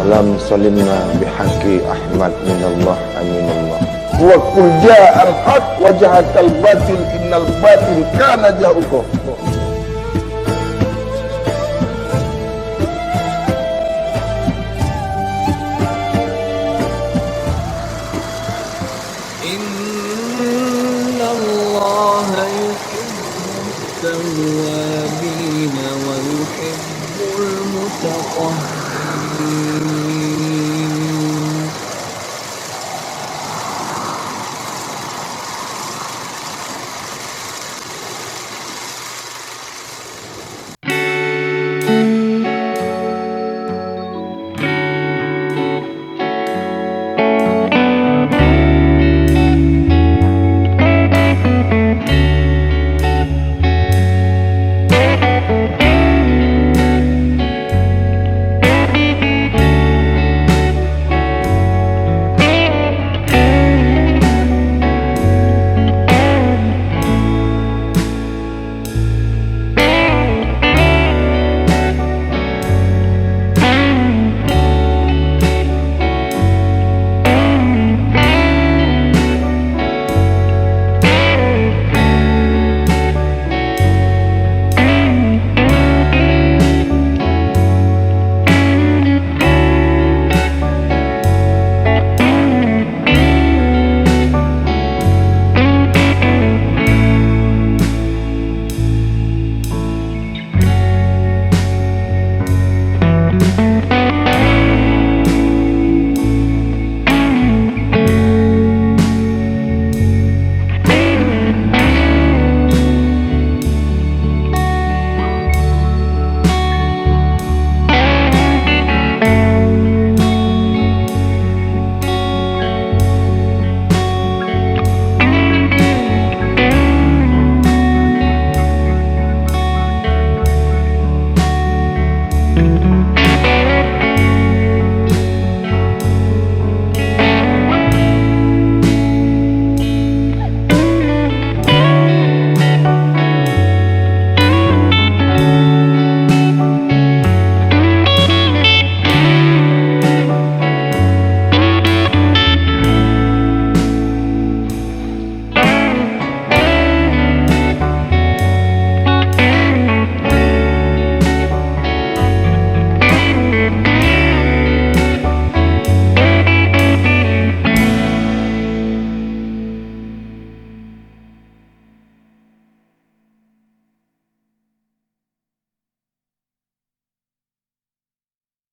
Lam salimna bihaqi Ahmad minallah aminallah. Wa qul ja'al haq wa jahaqal batil innal batil kana zahuqa. Innallaha yuhibbut tawwabina wa yuhibbul mutatahhirin.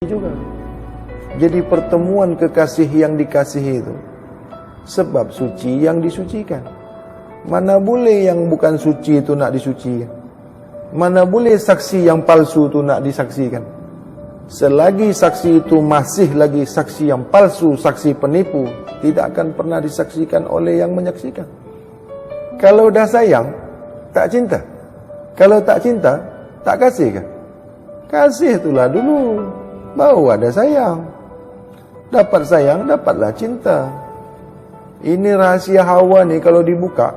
Juga. Jadi pertemuan kekasih yang dikasihi itu sebab suci yang disucikan. Mana boleh yang bukan suci itu nak disucikan. Mana boleh saksi yang palsu itu nak disaksikan. Selagi saksi itu masih lagi saksi yang palsu, saksi penipu, tidak akan pernah disaksikan oleh yang menyaksikan. Kalau dah sayang, tak cinta. Kalau tak cinta, tak kasih kan? Kasih itulah dulu, baru ada sayang. Dapat sayang, dapatlah cinta. Ini rahasia Hawa ni kalau dibuka.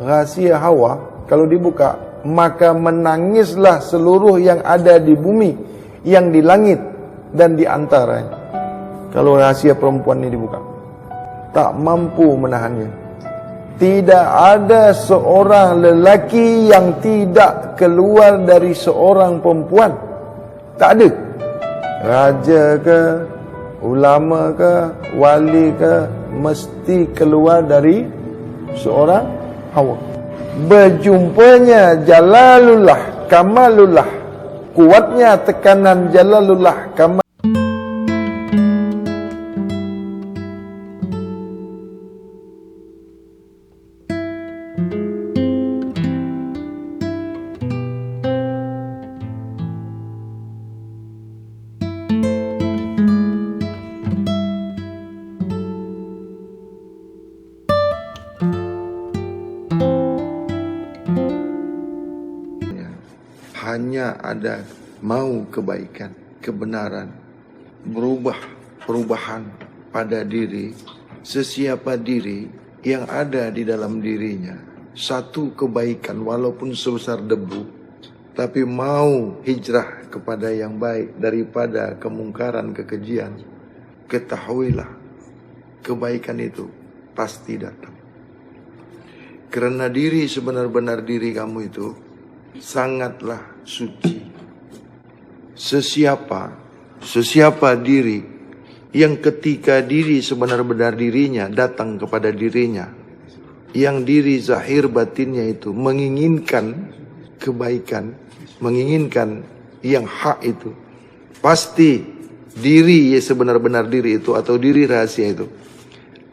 Rahasia Hawa kalau dibuka, maka menangislah seluruh yang ada di bumi, yang di langit dan di antaranya. Kalau rahasia perempuan ni dibuka, tak mampu menahannya. Tidak ada seorang lelaki yang tidak keluar dari seorang perempuan. Tak ada. Raja ke, ulama ke, wali ke, mesti keluar dari seorang Hawa. Berjumpanya Jalalullah, Kamalullah, kuatnya tekanan Jalalullah, Kamal. Hanya ada mau kebaikan, kebenaran, perubahan pada diri, sesiapa diri yang ada di dalam dirinya, satu kebaikan walaupun sebesar debu, tapi mau hijrah kepada yang baik daripada kemungkaran, kekejian, ketahuilah kebaikan itu pasti datang. Karena diri sebenar-benar diri kamu itu sangatlah suci. Sesiapa diri yang ketika diri sebenar-benar dirinya datang kepada dirinya, yang diri zahir batinnya itu menginginkan kebaikan, menginginkan yang hak itu, pasti diri sebenar-benar diri itu atau diri rahasia itu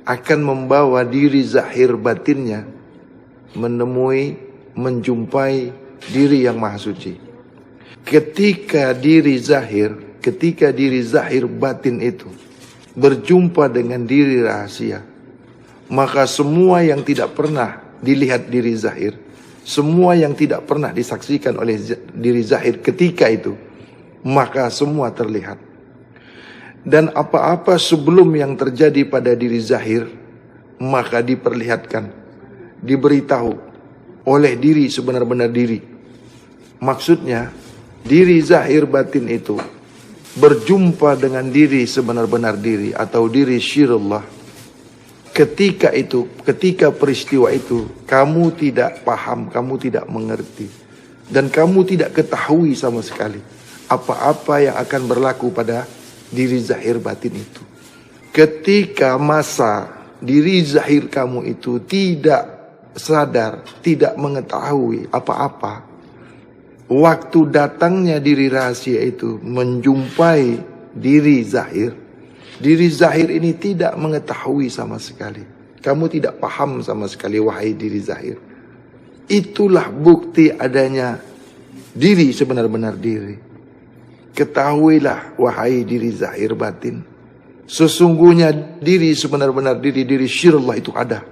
akan membawa diri zahir batinnya menemui, menjumpai diri yang maha suci. Ketika diri zahir batin itu berjumpa dengan diri rahasia, maka semua yang tidak pernah dilihat diri zahir, semua yang tidak pernah disaksikan oleh diri zahir ketika itu, maka semua terlihat. Dan apa-apa sebelum yang terjadi pada diri zahir, maka diperlihatkan, diberitahu oleh diri sebenar-benar diri. Maksudnya, diri zahir batin itu berjumpa dengan diri sebenar-benar diri atau diri syirullah. Ketika peristiwa itu, kamu tidak paham, kamu tidak mengerti, dan kamu tidak ketahui sama sekali apa-apa yang akan berlaku pada diri zahir batin itu. Ketika masa diri zahir kamu itu tidak sadar, tidak mengetahui apa-apa, waktu datangnya diri rahasia itu menjumpai diri zahir ini tidak mengetahui sama sekali. Kamu tidak paham sama sekali, wahai diri zahir. Itulah bukti adanya diri sebenar-benar diri. Ketahuilah, wahai diri zahir batin, sesungguhnya diri sebenar-benar diri syirullah itu ada.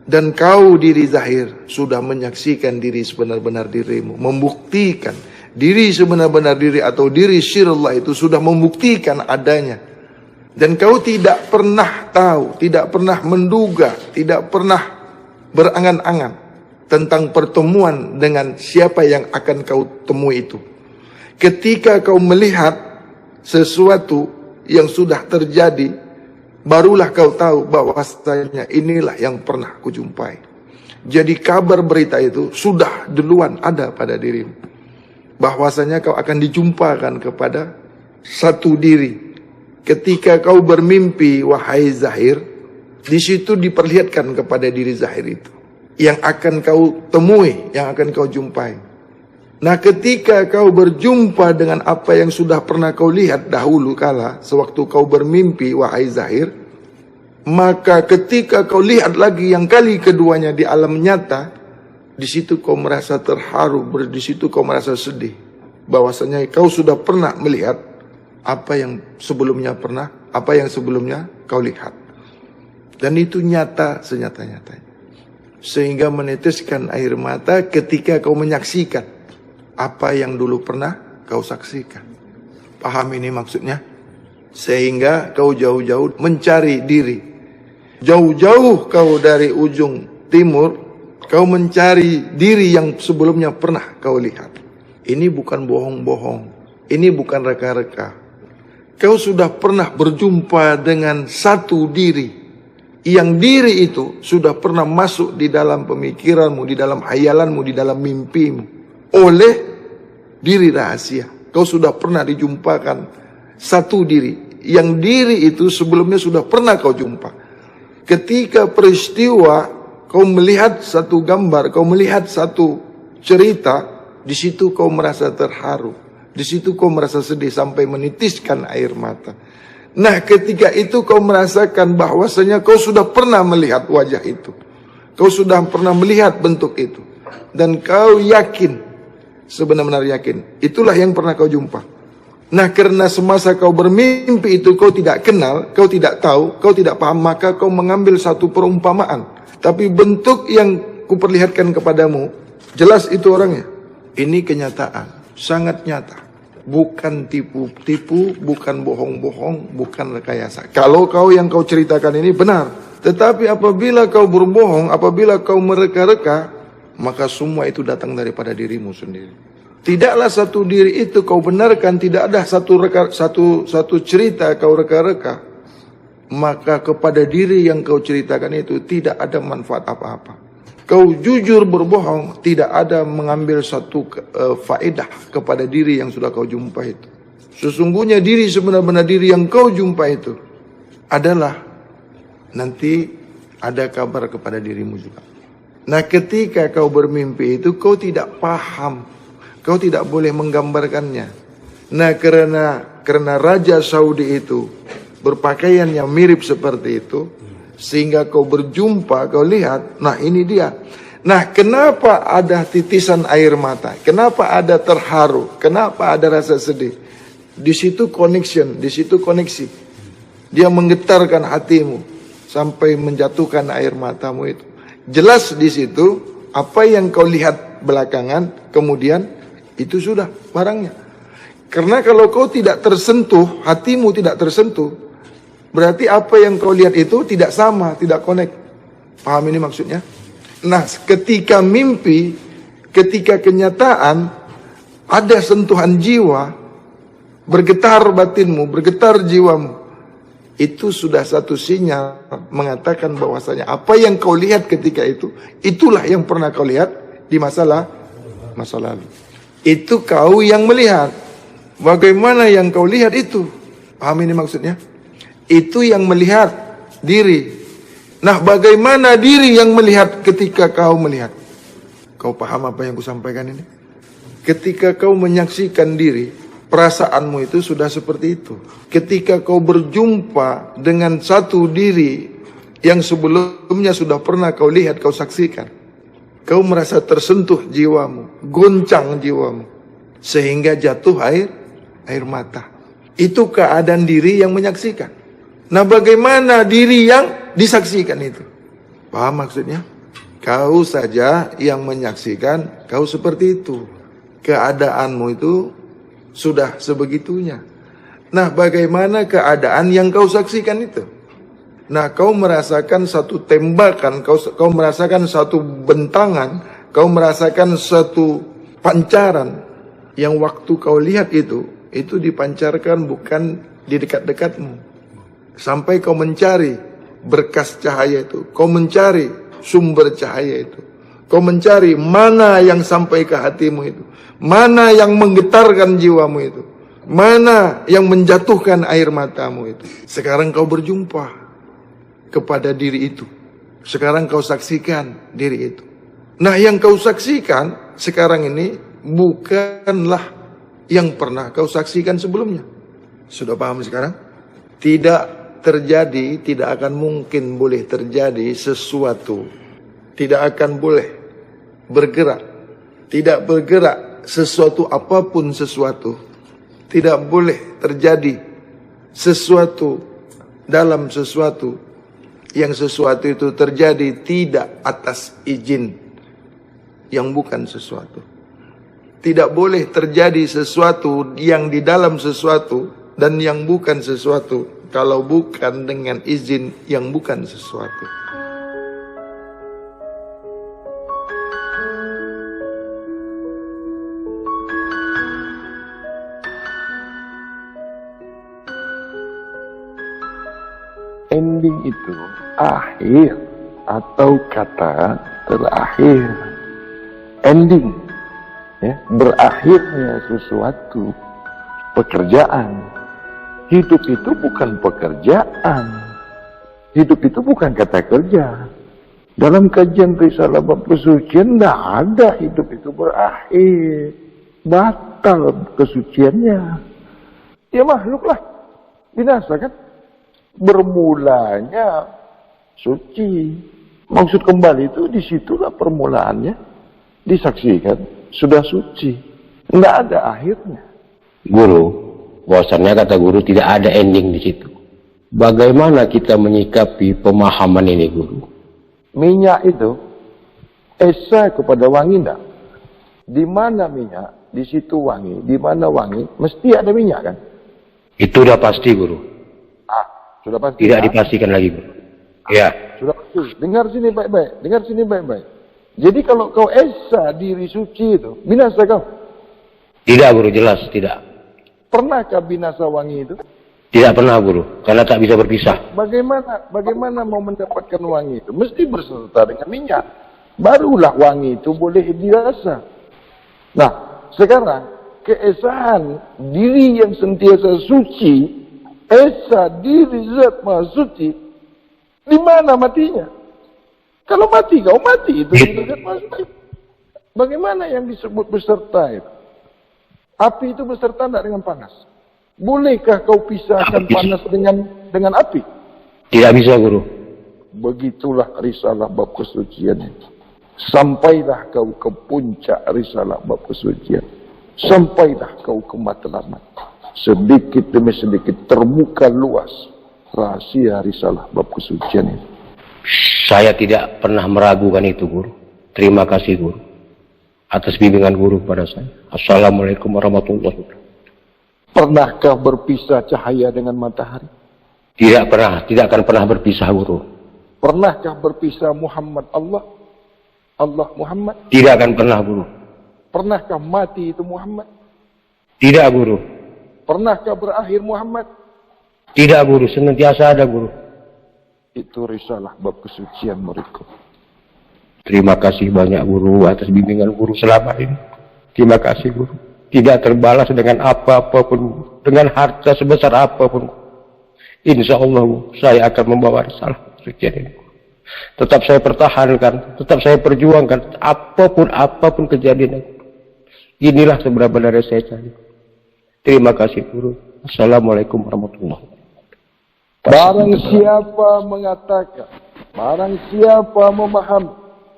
Dan kau diri zahir sudah menyaksikan diri sebenar-benar dirimu, membuktikan diri sebenar-benar diri atau diri syirullah itu sudah membuktikan adanya. Dan kau tidak pernah tahu, tidak pernah menduga, tidak pernah berangan-angan tentang pertemuan dengan siapa yang akan kau temui itu. Ketika kau melihat sesuatu yang sudah terjadi, barulah kau tahu bahwasanya inilah yang pernah kujumpai. Jadi kabar berita itu sudah duluan ada pada dirimu, bahwasanya kau akan dijumpakan kepada satu diri. Ketika kau bermimpi, wahai zahir, di situ diperlihatkan kepada diri zahir itu yang akan kau temui, yang akan kau jumpai. Nah, ketika kau berjumpa dengan apa yang sudah pernah kau lihat dahulu kala, sewaktu kau bermimpi, wahai zahir, maka ketika kau lihat lagi yang kali keduanya di alam nyata, di situ kau merasa terharu, di situ kau merasa sedih, bahwasanya kau sudah pernah melihat apa yang sebelumnya kau lihat. Dan itu nyata senyata-nyatanya. Sehingga meneteskan air mata ketika kau menyaksikan apa yang dulu pernah kau saksikan. Paham ini maksudnya? Sehingga kau jauh-jauh mencari diri. Jauh-jauh kau dari ujung timur, kau mencari diri yang sebelumnya pernah kau lihat. Ini bukan bohong-bohong. Ini bukan reka-reka. Kau sudah pernah berjumpa dengan satu diri. Yang diri itu sudah pernah masuk di dalam pemikiranmu, di dalam hayalanmu, di dalam mimpimu. Oleh diri rahasia. Kau sudah pernah dijumpakan satu diri. Yang diri itu sebelumnya sudah pernah kau jumpa. Ketika peristiwa, kau melihat satu gambar, kau melihat satu cerita, di situ kau merasa terharu. Di situ kau merasa sedih sampai menitiskan air mata. Nah, ketika itu kau merasakan bahwasanya kau sudah pernah melihat wajah itu. Kau sudah pernah melihat bentuk itu. Dan kau yakin, sebenar-benar yakin, itulah yang pernah kau jumpa. Nah, karena semasa kau bermimpi itu kau tidak kenal, kau tidak tahu, kau tidak paham, maka kau mengambil satu perumpamaan. Tapi bentuk yang kuperlihatkan kepadamu, jelas itu orangnya. Ini kenyataan, sangat nyata. Bukan tipu-tipu, bukan bohong-bohong, bukan rekayasa. Kalau kau yang kau ceritakan ini benar. Tetapi apabila kau berbohong, apabila kau mereka-reka, maka semua itu datang daripada dirimu sendiri. Tidaklah satu diri itu kau benarkan, tidak ada satu cerita kau reka-reka, maka kepada diri yang kau ceritakan itu tidak ada manfaat apa-apa. Kau jujur berbohong, tidak ada mengambil satu faedah kepada diri yang sudah kau jumpa itu. Sesungguhnya diri sebenar-benar diri yang kau jumpa itu adalah nanti ada kabar kepada dirimu juga. Nah, ketika kau bermimpi itu kau tidak paham, kau tidak boleh menggambarkannya. Nah, karena Raja Saudi itu berpakaian yang mirip seperti itu, sehingga kau berjumpa, kau lihat, nah ini dia. Nah, kenapa ada titisan air mata? Kenapa ada terharu? Kenapa ada rasa sedih? Di situ connection, di situ koneksi. Dia menggetarkan hatimu sampai menjatuhkan air matamu itu. Jelas di situ apa yang kau lihat belakangan, kemudian itu sudah barangnya. Karena kalau kau tidak tersentuh, hatimu tidak tersentuh, berarti apa yang kau lihat itu tidak sama, tidak connect. Paham ini maksudnya? Nah, ketika mimpi, ketika kenyataan, ada sentuhan jiwa, bergetar batinmu, bergetar jiwamu, itu sudah satu sinyal mengatakan bahwasanya apa yang kau lihat ketika itu, itulah yang pernah kau lihat di masa lalu. Itu kau yang melihat. Bagaimana yang kau lihat itu? Paham ini maksudnya? Itu yang melihat diri. Nah, bagaimana diri yang melihat ketika kau melihat? Kau paham apa yang kusampaikan ini? Ketika kau menyaksikan diri, perasaanmu itu sudah seperti itu. Ketika kau berjumpa dengan satu diri yang sebelumnya sudah pernah kau lihat, kau saksikan, kau merasa tersentuh jiwamu, goncang jiwamu, sehingga jatuh air mata. Itu keadaan diri yang menyaksikan. Nah, bagaimana diri yang disaksikan itu? Paham maksudnya? Kau saja yang menyaksikan, kau seperti itu. Keadaanmu itu sudah sebegitunya. Nah, bagaimana keadaan yang kau saksikan itu? Nah, kau merasakan satu tembakan, kau merasakan satu bentangan, kau merasakan satu pancaran yang waktu kau lihat itu dipancarkan bukan di dekat-dekatmu. Sampai kau mencari berkas cahaya itu, kau mencari sumber cahaya itu, kau mencari mana yang sampai ke hatimu itu, mana yang menggetarkan jiwamu itu, mana yang menjatuhkan air matamu itu. Sekarang kau berjumpa kepada diri itu. Sekarang kau saksikan diri itu. Nah, yang kau saksikan sekarang ini bukanlah yang pernah kau saksikan sebelumnya. Sudah paham sekarang? Tidak terjadi, tidak akan mungkin boleh terjadi sesuatu. Tidak akan boleh bergerak. Tidak bergerak sesuatu apapun sesuatu. Tidak boleh terjadi sesuatu dalam sesuatu. Yang sesuatu itu terjadi tidak atas izin yang bukan sesuatu. Tidak boleh terjadi sesuatu yang di dalam sesuatu dan yang bukan sesuatu kalau bukan dengan izin yang bukan sesuatu. Ending itu akhir atau kata terakhir. Ending, ya, berakhirnya sesuatu, pekerjaan. Hidup itu bukan pekerjaan. Hidup itu bukan kata kerja. Dalam kajian Risalah bab kesucian tidak ada hidup itu berakhir. Batal kesuciannya. Ya makhluklah. Binasa kan? Bermulanya suci. Maksud kembali itu disitulah permulaannya. Disaksikan. Sudah suci. Tidak ada akhirnya. Guru, bahwasannya kata guru tidak ada ending di situ. Bagaimana kita menyikapi pemahaman ini, guru? Minyak itu esa kepada wangi enggak? Di mana minyak, di situ wangi. Di mana wangi, mesti ada minyak kan? Itu udah pasti, guru. Sudah pasti. Tidak dipastikan lagi, guru. Ya. Sudah pasti. Dengar sini baik-baik. Dengar sini baik-baik. Jadi kalau kau esa diri suci itu, binasa kau. Tidak guru, jelas tidak. Pernahkah binasa wangi itu? Tidak pernah guru, karena tak bisa berpisah. Bagaimana mau mendapatkan wangi itu? Mesti berserta dengan minyak. Barulah wangi itu boleh dirasa. Nah, sekarang keesaan diri yang sentiasa suci, esa diri zat maha suci, di mana matinya? Kalau mati, kau mati itu zat maha suci. Bagaimana yang disebut beserta itu? Api itu beserta tidak dengan panas. Bolehkah kau pisahkan panas dengan api? Tidak bisa guru. Begitulah risalah bab kesucian itu. Sampailah kau ke puncak risalah bab kesucian. Sampailah kau ke matlamat. Sedikit demi sedikit terbuka luas rahasia risalah bab kesucian itu. Saya tidak pernah meragukan itu guru. Terima kasih guru atas bimbingan guru kepada saya. Assalamualaikum warahmatullahi wabarakatuh. Pernahkah berpisah cahaya dengan matahari? Tidak pernah, tidak akan pernah berpisah guru. Pernahkah berpisah Muhammad Allah? Allah Muhammad? Tidak akan pernah guru. Pernahkah mati itu Muhammad? Tidak guru. Pernahkah berakhir Muhammad? Tidak guru, senantiasa ada guru. Itu risalah bab kesucian muridku. Terima kasih banyak guru atas bimbingan guru selama ini. Terima kasih guru. Tidak terbalas dengan apa-apapun, dengan harta sebesar apapun. Insya Allah saya akan membawa risalah kesucian ini. Tetap saya pertahankan, tetap saya perjuangkan, apapun kejadian. Inilah seberapa dari saya cari. Terima kasih guru. Assalamualaikum warahmatullahi wabarakatuh. Barang siapa mengatakan, barang siapa memahami,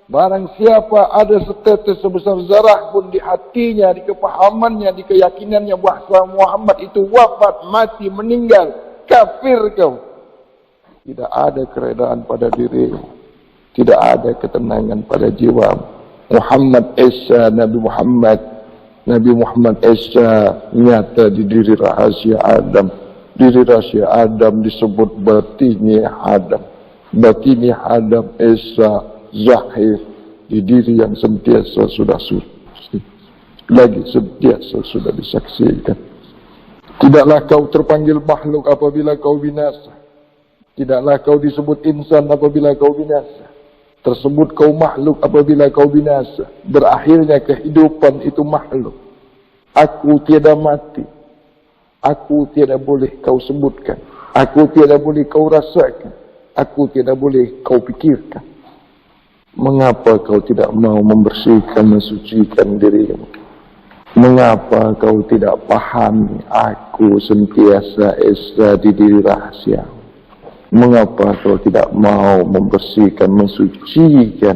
barang siapa ada setetes sebesar zarah pun di hatinya, di kepahamannya, di keyakinannya bahwa Muhammad itu wafat, mati, meninggal, kafir kau. Tidak ada keredaan pada diri, tidak ada ketenangan pada jiwa. Muhammad Esa, Nabi Muhammad Esa nyata di diri rahasia Adam. Diri rahasia Adam disebut batinnya Adam. Batinnya Adam Esa zahir di diri yang sentiasa sudah suci, lagi sentiasa sudah disaksikan. Tidaklah kau terpanggil makhluk apabila kau binasa. Tidaklah kau disebut insan apabila kau binasa. Tersebut kau makhluk apabila kau binasa. Berakhirnya kehidupan itu makhluk. Aku tiada mati. Aku tiada boleh kau sebutkan. Aku tiada boleh kau rasakan. Aku tiada boleh kau pikirkan. Mengapa kau tidak mau membersihkan, mensucikan dirimu? Mengapa kau tidak pahami aku sentiasa esa di diri rahasia? Mengapa kau tidak mau membersihkan, mensucikan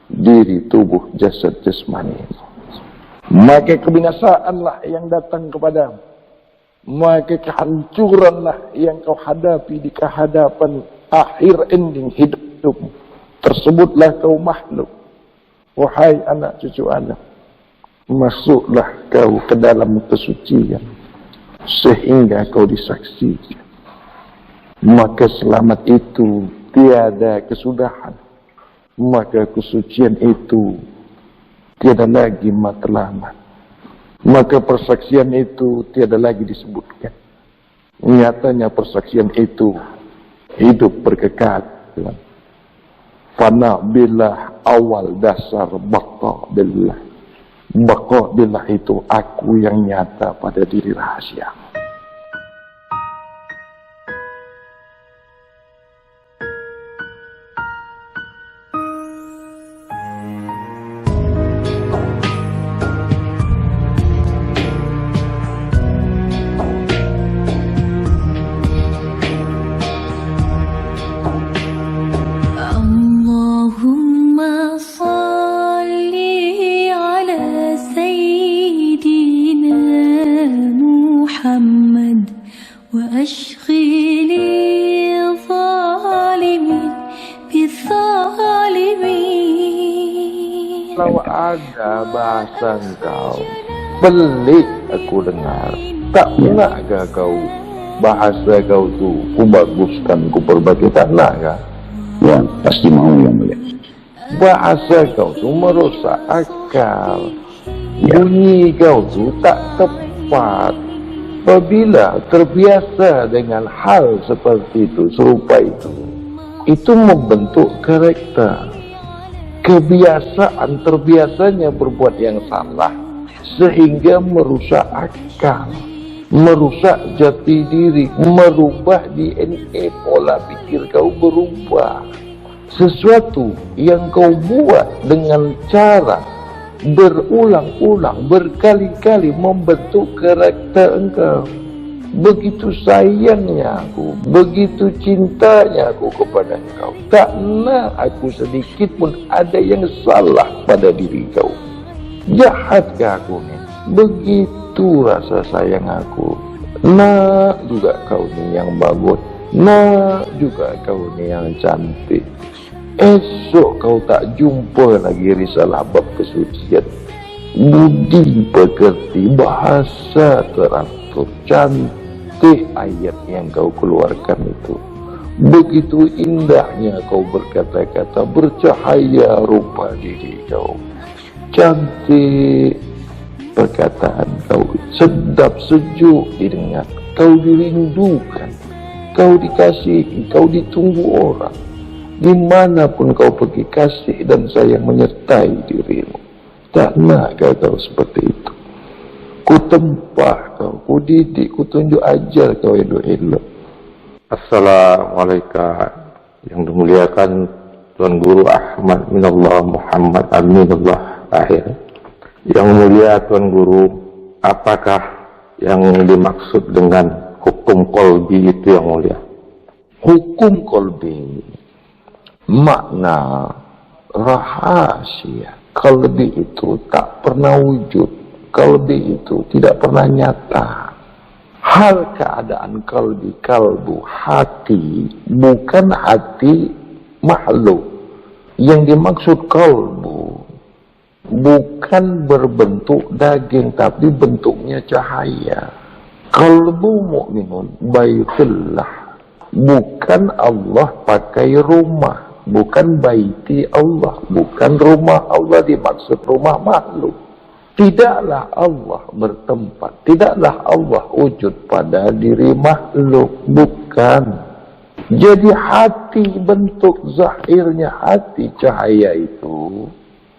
diri tubuh jasad jasmani? Maka kebinasaanlah yang datang kepadamu. Maka kehancuranlah yang kau hadapi di kehadapan akhir ending hidupmu. Tersebutlah kau makhluk. Wahai anak cucu Adam, masuklah kau ke dalam kesucian sehingga kau disaksikan. Maka selamat itu tiada kesudahan. Maka kesucian itu tiada lagi matlamat. Maka persaksian itu tiada lagi disebutkan. Nyatanya persaksian itu hidup berkekal. Fana billah awal dasar baqa billah. Baqa billah itu aku yang nyata pada diri rahasia. Kalau ada bahasa engkau pelik aku dengar, tak pernahkah kau bahasa kau tu kubaguskan, kuperbaiki, tak pernahkah? Ya, pasti mau yang mulia. Bahasa kau tu merusak akal, Bunyi kau tu tak tepat. Apabila terbiasa dengan hal seperti itu, serupa itu membentuk karakter. Kebiasaan terbiasanya berbuat yang salah sehingga merusak akal, merusak jati diri, merubah DNA, pola pikir kau berubah. Sesuatu yang kau buat dengan cara berulang-ulang, berkali-kali membentuk karakter engkau. Begitu sayangnya aku, begitu cintanya aku kepada engkau. Tak nak aku sedikit pun ada yang salah pada diri kau. Jahatkah aku ni? Begitu rasa sayang aku. Nak juga kau ni yang bagus, nak juga kau ni yang cantik. Esok kau tak jumpa lagi risalah bab kesucian. Budi pekerti, bahasa teratur, cantik ayat yang kau keluarkan itu. Begitu indahnya kau berkata-kata, bercahaya rupa diri kau. Cantik perkataan kau, sedap sejuk didengar. Kau dirindukan, kau dikasihi, kau ditunggu orang. Dimanapun kau pergi, kasih dan sayang menyertai dirimu. Tak nak kau seperti itu. Ku tempah kau, ku didik, ku tunjuk ajar kau elok-elok. Assalamualaikum yang dimuliakan Tuan Guru Ahmad Minallah Muhammad Aminullah Akhir. Yang mulia Tuan Guru, apakah yang dimaksud dengan hukum kolbi itu yang mulia? Hukum kolbi makna rahasia. Kalbi itu tak pernah wujud. Kalbi itu tidak pernah nyata. Hal keadaan kalbi, kalbu, hati, bukan hati makhluk. Yang dimaksud kalbu bukan berbentuk daging, tapi bentuknya cahaya. Kalbu mukminun baitullah. Bukan Allah pakai rumah. Bukan baiti Allah, bukan rumah Allah dimaksud rumah makhluk. Tidaklah Allah bertempat, tidaklah Allah wujud pada diri makhluk, bukan. Jadi hati, bentuk zahirnya hati cahaya itu,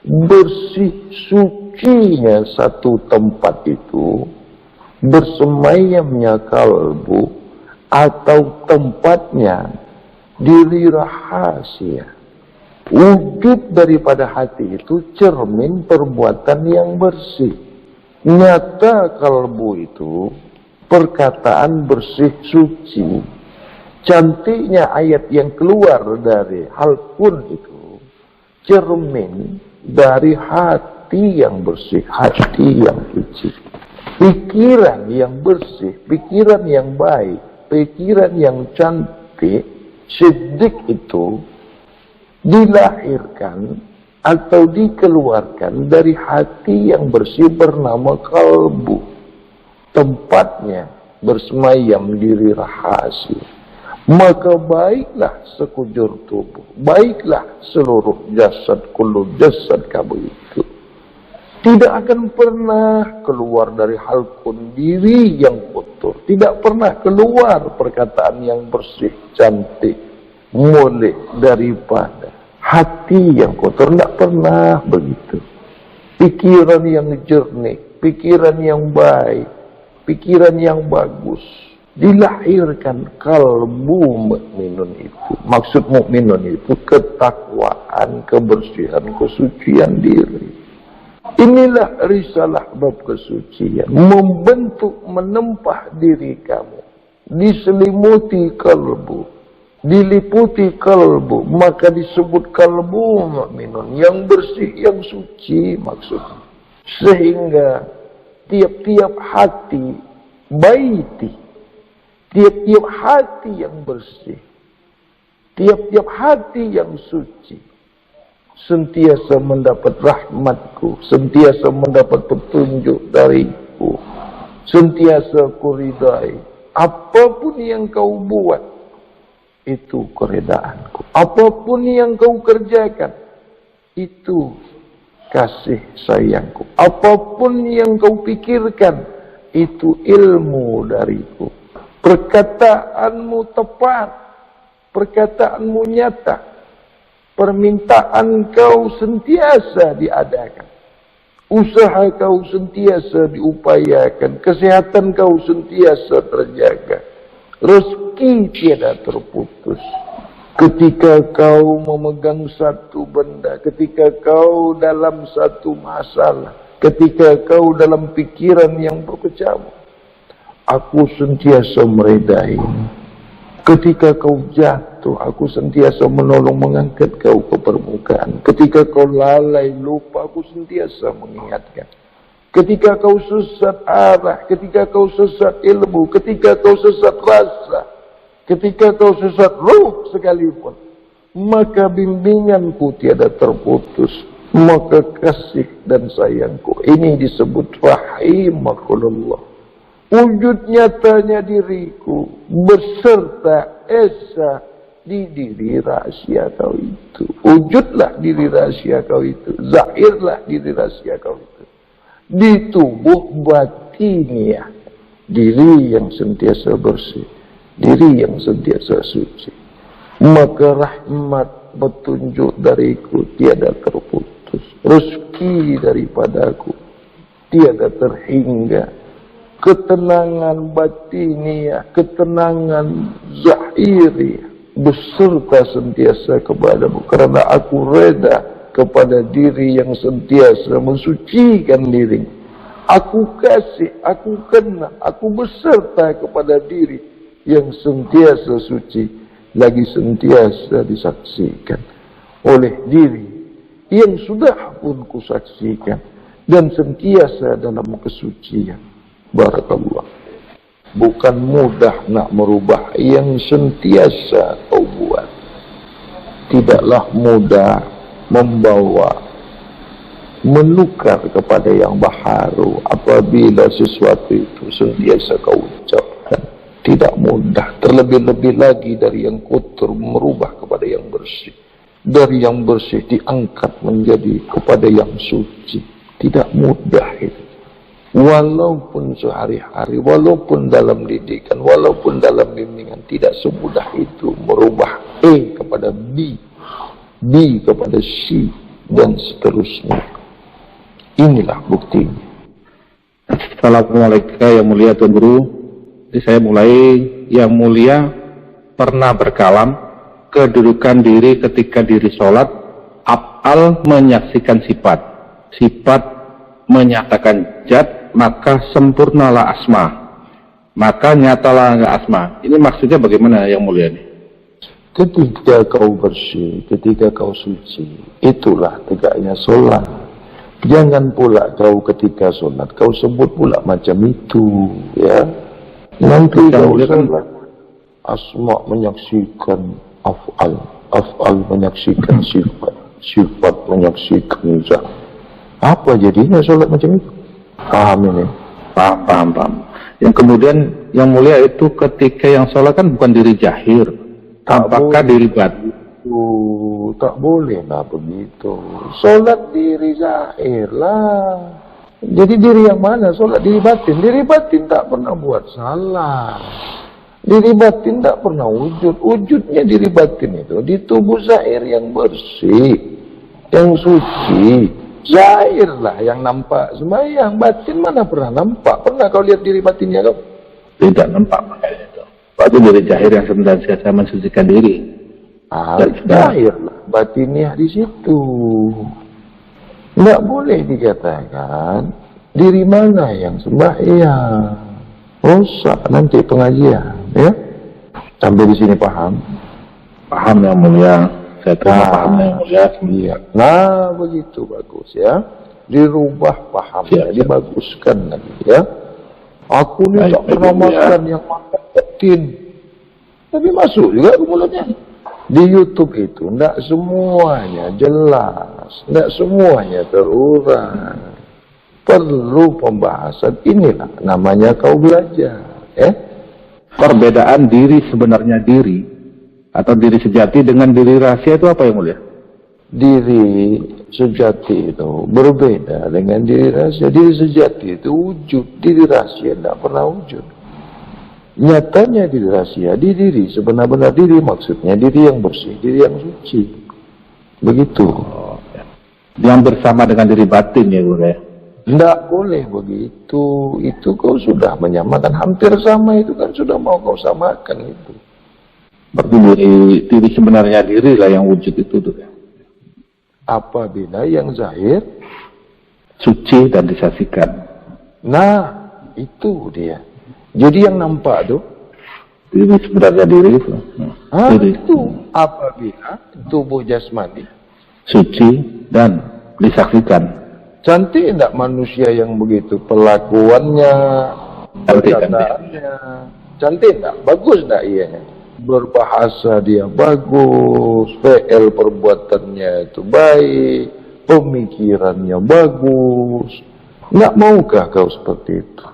bersih sucinya satu tempat itu, bersemayamnya kalbu atau tempatnya diri rahasia. Wujud daripada hati itu cermin perbuatan yang bersih. Nyata kalbu itu perkataan bersih suci. Cantiknya ayat yang keluar dari halqun itu cermin dari hati yang bersih, hati yang suci. Pikiran yang bersih, pikiran yang baik, pikiran yang cantik, siddiq itu dilahirkan atau dikeluarkan dari hati yang bersih bernama kalbu. Tempatnya bersemayam diri rahasia. Maka baiklah sekujur tubuh, baiklah seluruh jasad, kullu jasad kamu itu tidak akan pernah keluar dari halqun diri yang kotor. Tidak pernah keluar perkataan yang bersih, cantik, mulai daripada hati yang kotor. Tidak pernah begitu. Pikiran yang jernih, pikiran yang baik, pikiran yang bagus dilahirkan kalbu mukminun itu. Maksud mukminun itu ketakwaan, kebersihan, kesucian diri. Inilah risalah bab kesucian, membentuk, menempah diri kamu, diselimuti kalbu, diliputi kalbu, maka disebut kalbu mukminun, yang bersih, yang suci maksudnya. Sehingga tiap-tiap hati baiti, tiap-tiap hati yang bersih, tiap-tiap hati yang suci sentiasa mendapat rahmatku, sentiasa mendapat petunjuk dariku, sentiasa kuridai. Apapun yang kau buat, itu keredaanku. Apapun yang kau kerjakan, itu kasih sayangku. Apapun yang kau pikirkan, itu ilmu dariku. Perkataanmu tepat, perkataanmu nyata, permintaan kau sentiasa diadakan, usaha kau sentiasa diupayakan, kesehatan kau sentiasa terjaga, rezeki tiada terputus. Ketika kau memegang satu benda, ketika kau dalam satu masalah, ketika kau dalam pikiran yang berkecamuk, aku sentiasa meredai. Ketika kau jatuh, aku sentiasa menolong mengangkat kau ke permukaan. Ketika kau lalai lupa, aku sentiasa mengingatkan. Ketika kau sesat arah, ketika kau sesat ilmu, ketika kau sesat rasa, ketika kau sesat ruh sekalipun, maka bimbinganku tiada terputus. Maka kasih dan sayangku ini disebut rahimakumullah. Wujud nyatanya diriku beserta esa di diri rahasia kau itu. Wujudlah diri rahasia kau itu. Zahirlah diri rahasia kau itu. Di tubuh batiniah, diri yang sentiasa bersih, diri yang sentiasa suci. Maka rahmat petunjuk dariku tiada terputus. Rezeki daripadaku tiada terhingga. Ketenangan batiniah, ketenangan zahiriah beserta sentiasa kepadamu, karena aku reda kepada diri yang sentiasa mensucikan diri. Aku kasih, aku kenal, aku beserta kepada diri yang sentiasa suci, lagi sentiasa disaksikan oleh diri yang sudah pun kusaksikan dan sentiasa dalam kesucian. Barakallah. Bukan mudah nak merubah yang sentiasa kau buat. Tidaklah mudah membawa, menukar kepada yang baharu apabila sesuatu itu sentiasa kau ucapkan. Tidak mudah. Terlebih-lebih lagi dari yang kotor merubah kepada yang bersih. Dari yang bersih diangkat menjadi kepada yang suci. Tidak mudah itu. Walaupun sehari-hari, walaupun dalam didikan, walaupun dalam bimbingan, tidak semudah itu merubah A kepada B, B kepada C, dan seterusnya. Inilah buktinya. Assalamualaikum yang mulia Tuan Guru. Jadi saya mulai, yang mulia pernah berkalam kedudukan diri ketika diri sholat, af'al menyaksikan sifat, sifat menyatakan zat, maka sempurnalah asma, maka nyatalah enggak asma. Ini maksudnya bagaimana yang mulia ini? Ketika kau bersih, ketika kau suci, itulah tegaknya solat. Jangan pula kau ketika solat kau sebut pula macam itu, ya. Nanti kau solat, asma menyaksikan af'al, af'al menyaksikan sifat, sifat menyaksikan zat. Apa jadinya solat macam itu? Paham ini? Paham. Yang kemudian yang mulia itu ketika yang sholat kan bukan diri jahir, apakah diri batin? Tak boleh lah begitu. Sholat diri zahir lah. Jadi diri yang mana? Sholat diri batin. Diri batin tak pernah buat salah. Diri batin tak pernah wujud. Wujudnya diri batin itu di tubuh zahir yang bersih, yang suci. Zahir lah yang nampak. Sembahyang batin mana pernah nampak? Pernah kau lihat diri batinnya kau? Tidak nampak makanya itu. Waktu diri jahir yang senantiasa mensucikan diri. Zahir lah batinnya di situ. Tidak boleh dikatakan diri mana yang sembahyang. Rusak nanti pengajian, ya. Sampai di sini paham? Paham yang mulia. Saya terima pahamnya yang mulia. Iya. Nah, begitu bagus ya. Dirubah pahamnya, dibaguskan lagi ya. Aku ni tak pernah makan yang makan batin, tapi masuk juga ke mulutnya. Di YouTube itu tidak semuanya jelas, tidak semuanya terurai. Perlu pembahasan. Inilah namanya kau belajar. Perbedaan diri sebenarnya diri atau diri sejati dengan diri rahasia itu apa yang mulia? Diri sejati itu berbeda dengan diri rahasia. Diri sejati itu wujud, diri rahasia tidak pernah wujud. Nyatanya diri rahasia, di diri sebenar-benar diri, maksudnya diri yang bersih, diri yang suci. Begitu. Yang bersama dengan diri batin ya Guru ya? Tidak boleh begitu. Itu kau sudah menyamakan, hampir sama itu kan sudah mau kau samakan itu. Berarti diri sebenarnya diri lah yang wujud itu tuh ya? Apabila yang zahir suci dan disaksikan. Nah, itu dia. Jadi yang nampak tuh Diri sebenarnya diri itu. Diri. Itu apabila tubuh jasmani Suci dan disaksikan. cantik enggak manusia yang begitu pelakuannya, perkataannya, cantik enggak, bagus enggak ianya, berbahasa dia bagus, PL perbuatannya itu baik, pemikirannya bagus. Enggak maukah kau seperti itu?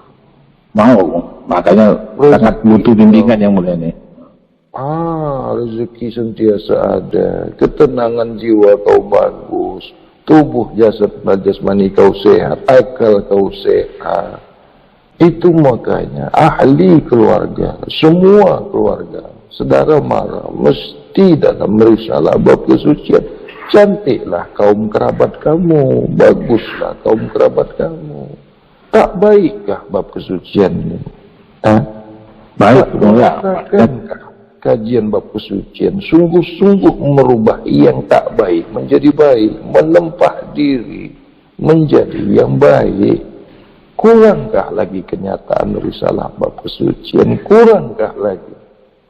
Mau, makanya sangat butuh bimbingan yang mulia ini. Rezeki sentiasa ada, ketenangan jiwa kau bagus, tubuh jasad jasmani kau sehat, akal kau sehat. Itu makanya ahli keluarga, semua keluarga, saudara mara, mesti dalam risalah bab kesucian. Cantiklah kaum kerabat kamu, baguslah kaum kerabat kamu. Tak baikkah bab kesucian ini? Baik, mulia. Kajian bab kesucian sungguh-sungguh merubah yang tak baik menjadi baik, menempah diri menjadi yang baik. Kurangkah lagi kenyataan risalah bab kesucian? Kurangkah lagi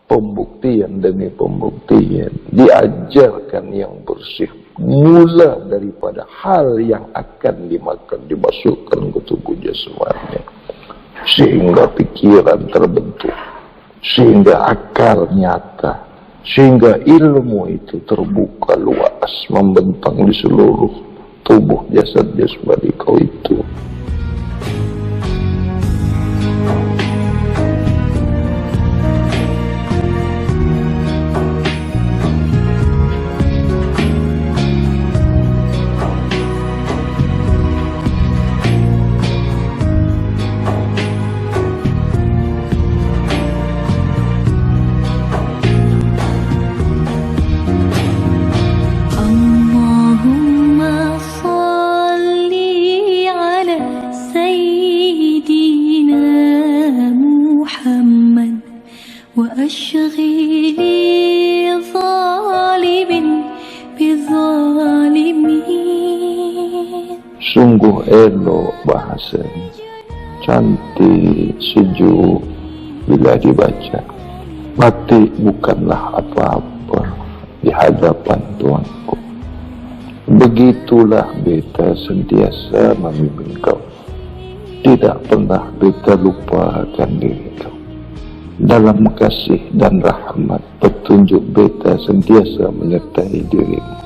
pembuktian demi pembuktian? Diajarkan yang bersih, mula daripada hal yang akan dimakan, dimasukkan ke tubuh jasmani, sehingga pikiran terbentuk, sehingga akal nyata, sehingga ilmu itu terbuka luas, membentang di seluruh tubuh jasad jasmani kau itu. Sungguh elok bahasanya, cantik, sejuk bila dibaca. Batik bukanlah apa-apa di hadapan Tuanku. Begitulah beta sentiasa memimpin kau. Tidak pernah beta lupakan diri kau. Dalam kasih dan rahmat petunjuk beta sentiasa menyertai dirimu.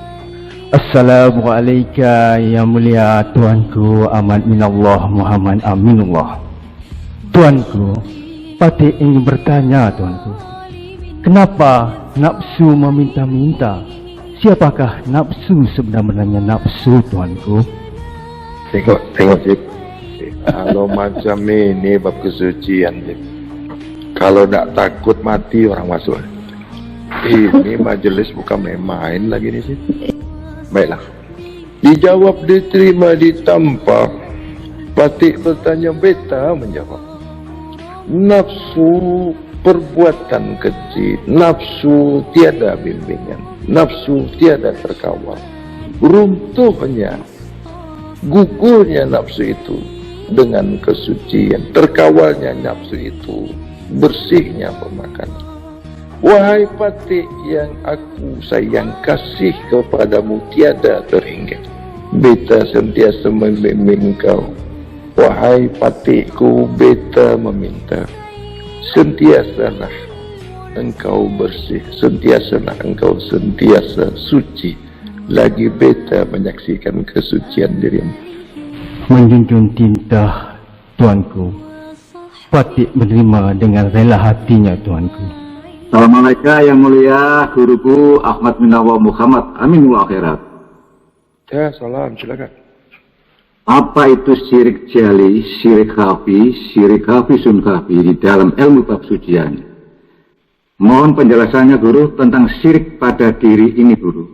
Assalamualaikum yang mulia Tuanku amat minallah Muhammad aminullah. Tuanku, Patik ingin bertanya Tuanku, kenapa nafsu meminta-minta? Siapakah nafsu sebenarnya nafsu Tuanku? Tengok Cik. Kalau macam ini bab kesucian Cik, kalau tak takut mati orang masuk. Ini majelis bukan main-main lagi nih Cik. Baiklah, dijawab, diterima, ditampak. Patik bertanya, beta menjawab. Nafsu perbuatan keji, nafsu tiada bimbingan, nafsu tiada terkawal. Runtuhnya, gugurnya nafsu itu dengan kesucian, terkawalnya nafsu itu, bersihnya pemakanan. Wahai Patik yang aku sayang, kasih kepadamu tiada terhingga. Beta sentiasa membimbing kau. Wahai Patikku, beta meminta, sentiasalah engkau bersih, sentiasalah engkau sentiasa suci. Lagi beta menyaksikan kesucian dirimu. Menjunjung tintah Tuanku, Patik menerima dengan rela hatinya Tuanku. Assalamualaikum yang mulia guruku Ahmad Minallah Muhammad aminul akhirat. Ya, salam, silakan. Apa itu syirik jali, syirik hafisun khafi di dalam ilmu bab sucian? Mohon penjelasannya Guru tentang syirik pada diri ini Guru.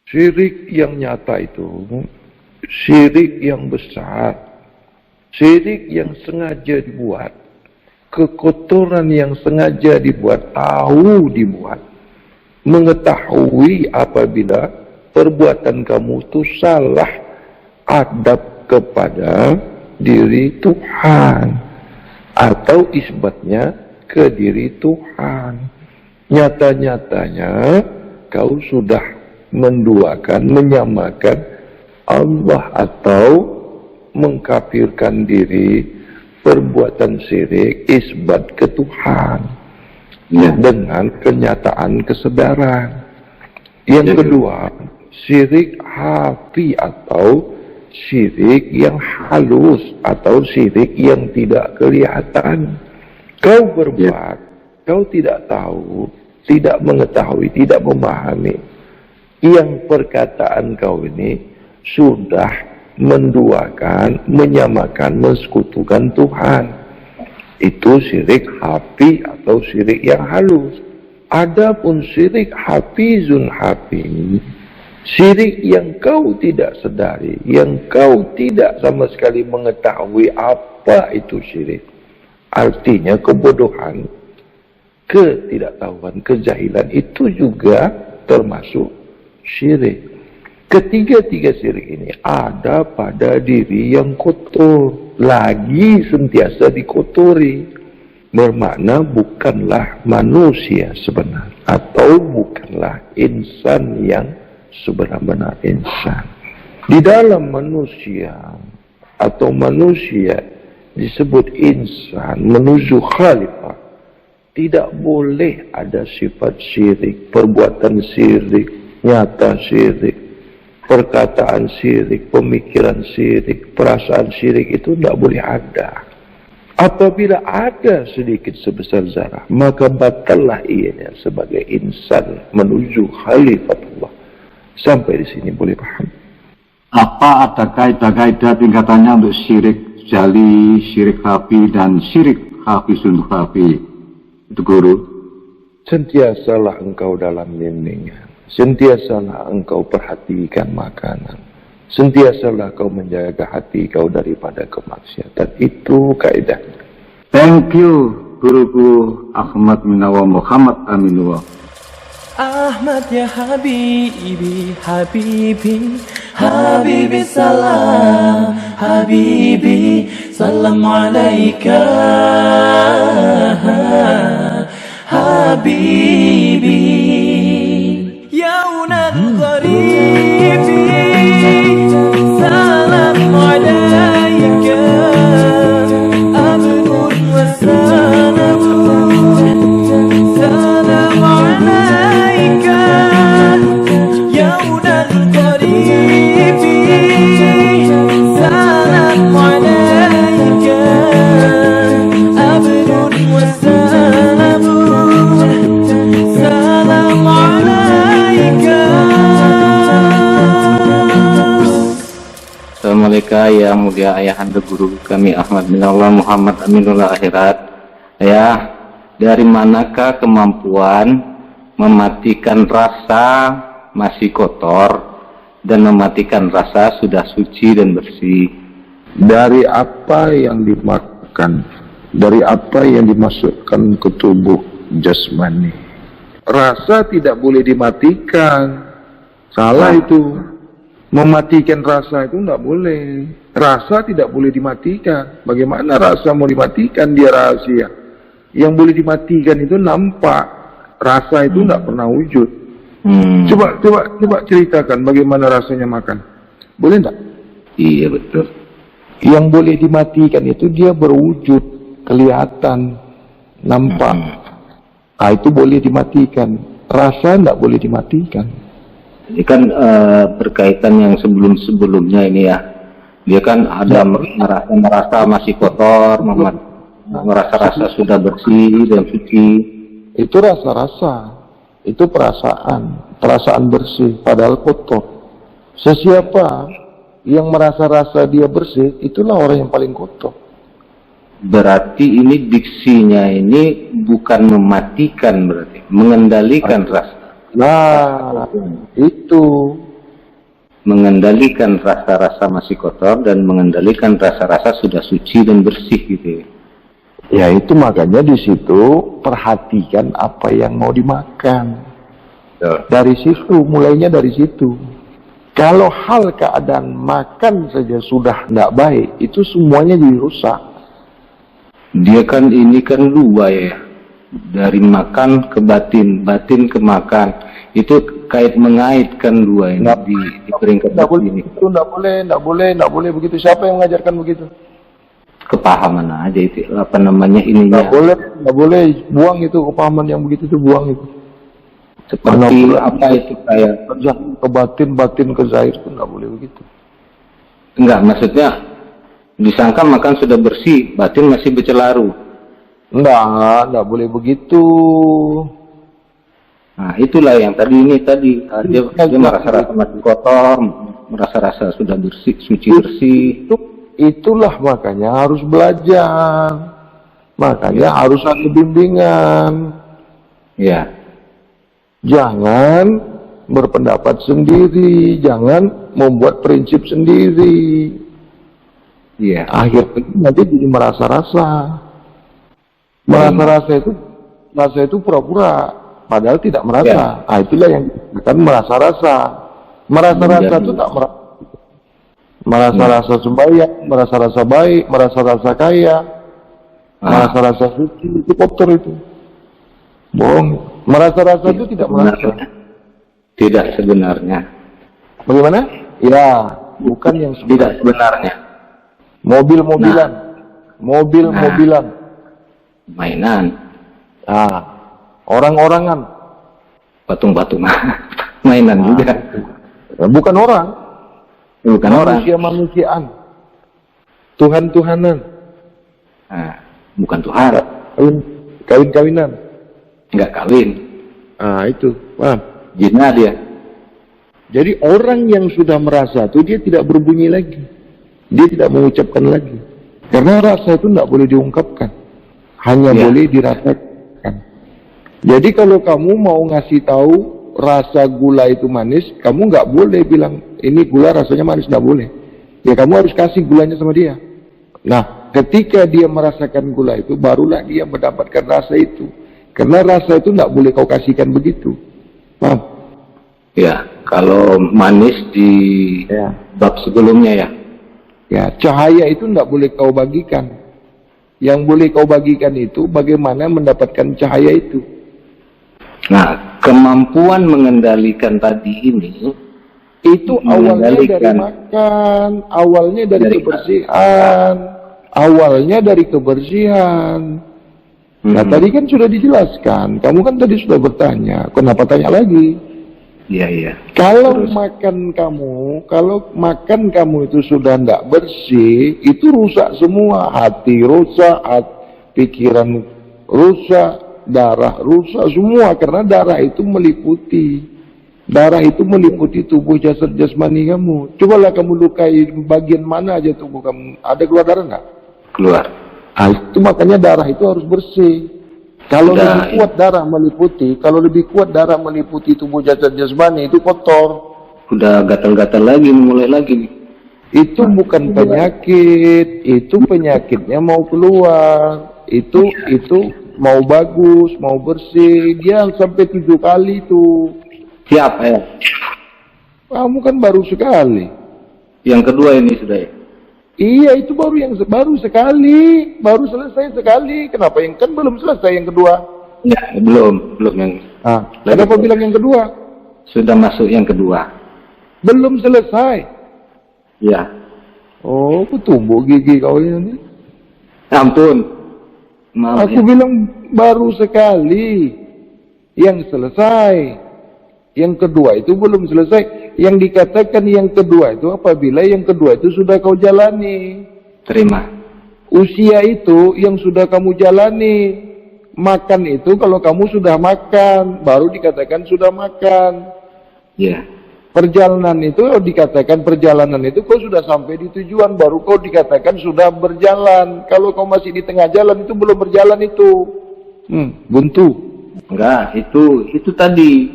Syirik yang nyata itu, syirik yang besar, syirik yang sengaja dibuat, kekotoran yang sengaja dibuat, tahu dibuat, mengetahui apabila perbuatan kamu itu salah adab kepada diri Tuhan atau isbatnya ke diri Tuhan. Nyata-nyatanya kau sudah menduakan, menyamakan Allah atau mengkafirkan diri, perbuatan syirik isbat ke Tuhan dengan kenyataan kesadaran. Yang kedua, syirik hafi atau syirik yang halus atau syirik yang tidak kelihatan. Kau berbuat, kau tidak tahu, tidak mengetahui, tidak memahami. Yang perkataan kau ini sudah menduakan, menyamakan, mensekutukan Tuhan. Itu syirik hafi atau syirik yang halus. Adapun syirik hafizun hafi, syirik yang kau tidak sadari, yang kau tidak sama sekali mengetahui apa itu syirik. Artinya kebodohan, ketidaktahuan, kejahilan itu juga termasuk syirik. Ketiga-tiga syirik ini ada pada diri yang kotor, lagi sentiasa dikotori. Bermakna bukanlah manusia sebenar atau bukanlah insan yang sebenar-benar insan. Di dalam manusia atau manusia disebut insan menuju khalifah, tidak boleh ada sifat syirik, perbuatan syirik, nyata syirik, perkataan syirik, pemikiran syirik, perasaan syirik itu tidak boleh ada. Apabila ada sedikit sebesar zarah, maka batallah ianya sebagai insan menuju khalifatullah. Sampai di sini boleh paham? Apa ada kaidah-kaidah tingkatannya untuk syirik jali, syirik hafi, dan syirik hafisun khafi? Itu Guru. Sentiasalah engkau dalam bimbingan. Sentiasalah engkau perhatikan makanan. Sentiasalah kau menjaga hati kau daripada kemaksiatan. Itu kaidahnya. Thank you, Guruku Ahmad Minawa Muhammad Aminullah. Ahmad ya Habibi, Habibi, Habibi salam, Habibi, salam alaika, Habibi. Yaunal Gharibi, salam alaika, Abdul Wassalamu, salam alaika, Yaunal Gharibi, salam alaika, Abdul Wassalamu, salam alaika. Assalamualaikum yang mulia ayahanda guru kami Ahmad Minallah Muhammad Aminullah Akhirat. Ya, dari manakah kemampuan mematikan rasa masih kotor dan mematikan rasa sudah suci dan bersih? Dari apa yang dimakan, dari apa yang dimasukkan ke tubuh jasmani. Rasa tidak boleh dimatikan. Salah itu. Mematikan rasa itu tidak boleh. Rasa tidak boleh dimatikan. Bagaimana rasa mau dimatikan? Dia rahasia. Yang boleh dimatikan itu nampak. Rasa itu tidak pernah wujud. Coba ceritakan bagaimana rasanya makan. Boleh tidak? Iya betul. Yang boleh dimatikan itu dia berwujud, kelihatan, nampak. Nah, itu boleh dimatikan. Rasa tidak boleh dimatikan. Ini kan berkaitan yang sebelum-sebelumnya ini ya. Dia kan ada merasa masih kotor, merasa rasa sudah bersih dan suci. Itu rasa-rasa, itu perasaan bersih, padahal kotor. Sesiapa yang merasa-rasa dia bersih, itulah orang yang paling kotor. Berarti ini diksinya ini bukan mematikan, berarti mengendalikan rasa. Nah, itu. Mengendalikan rasa-rasa masih kotor dan mengendalikan rasa-rasa sudah suci dan bersih gitu ya. Ya itu makanya di situ perhatikan apa yang mau dimakan. Dari situ, mulainya dari situ. Kalau hal keadaan makan saja sudah tidak baik, itu semuanya jadi rusak. Dia kan ini kan dua ya, dari makan ke batin, batin ke makan. Itu kait mengaitkan dua ini di peringkat ini. Itu tidak boleh begitu. Siapa yang mengajarkan begitu? Kepahaman aja itu, apa namanya ininya. Tidak boleh, buang itu kepahaman yang begitu itu, buang itu. Seperti apa itu kayak ke batin ke zahir itu tidak boleh begitu. Enggak, maksudnya disangka makan sudah bersih, batin masih bercelaru. Tidak boleh begitu. Nah, itulah yang tadi dia merasa-rasa masih kotor, merasa-rasa sudah bersih, suci bersih. Itulah makanya harus belajar. Makanya harus ada bimbingan. Ya. Jangan berpendapat sendiri, jangan membuat prinsip sendiri. Iya. Akhirnya nanti jadi merasa-rasa. Merasa itu pura-pura, padahal tidak merasa. Ya. Itulah yang akan merasa-rasa. Merasa-rasa itu tak merasa. Merasa-rasa sembahyang, merasa-rasa baik, merasa-rasa kaya, merasa-rasa suci, itu kotor itu. Bohong. Merasa-rasa itu tidak merasa. Tidak sebenarnya. Bagaimana? Ya, bukan yang tidak sebenarnya. Mobil-mobilan. Mobil-mobilan. Mainan. Orang-orangan. Patung-patungan. Mainan juga. Bukan orang. Bukan orang. Manusia-manusiaan. Tuhan-tuhanan. Bukan Tuhan. Kawin-kawinan. Enggak kawin. Itu. Paham? Jinnah dia. Jadi orang yang sudah merasa itu dia tidak berbunyi lagi. Dia tidak mengucapkan lagi. Karena rasa itu tidak boleh diungkapkan. Hanya boleh dirasakan. Jadi kalau kamu mau ngasih tahu rasa gula itu manis, kamu nggak boleh bilang ini gula rasanya manis, nggak boleh. Ya kamu harus kasih gulanya sama dia. Nah, ketika dia merasakan gula itu, barulah dia mendapatkan rasa itu. Karena rasa itu nggak boleh kau kasihkan begitu. Paham? Ya, kalau manis di bab sebelumnya ya. Ya, cahaya itu nggak boleh kau bagikan. Yang boleh kau bagikan itu bagaimana mendapatkan cahaya itu. Nah, kemampuan mengendalikan tadi ini itu awalnya dari makan, awalnya dari kebersihan, awalnya dari kebersihan. Nah, tadi kan sudah dijelaskan. Kamu kan tadi sudah bertanya, kenapa tanya lagi? Iya. Kalau makan kamu itu sudah tidak bersih, itu rusak semua. Hati rusak, pikiran rusak, darah rusak semua. Karena darah itu meliputi tubuh jasad jasmani kamu. Cobalah kamu lukai bagian mana aja tubuh kamu, ada keluar darah nggak? Keluar. Itu makanya darah itu harus bersih. Kalau lebih kuat darah meliputi, tubuh jasad jasmani itu kotor. Udah gatal-gatal lagi, mulai lagi. Itu bukan penyakit, itu penyakitnya mau keluar. Itu mau bagus, mau bersih, dia sampai 7 kali tuh. Siap ya? Kamu kan baru sekali. Yang kedua ini sudah ya? Iya, itu baru sekali, baru selesai sekali. Kenapa yang kan belum selesai yang kedua? Ya, belum yang. Kenapa bilang yang kedua? Sudah masuk yang kedua. Belum selesai. Ya. Oh, tumbuh gigi kau ini. Ampun. Maaf, aku bilang baru sekali yang selesai. Yang kedua itu belum selesai. Yang dikatakan yang kedua itu apabila yang kedua itu sudah kau jalani. Terima. Usia itu yang sudah kamu jalani. Makan itu kalau kamu sudah makan, baru dikatakan sudah makan. Ya. Perjalanan itu dikatakan perjalanan itu kau sudah sampai di tujuan, baru kau dikatakan sudah berjalan. Kalau kau masih di tengah jalan itu belum berjalan itu. Buntu. Enggak, itu tadi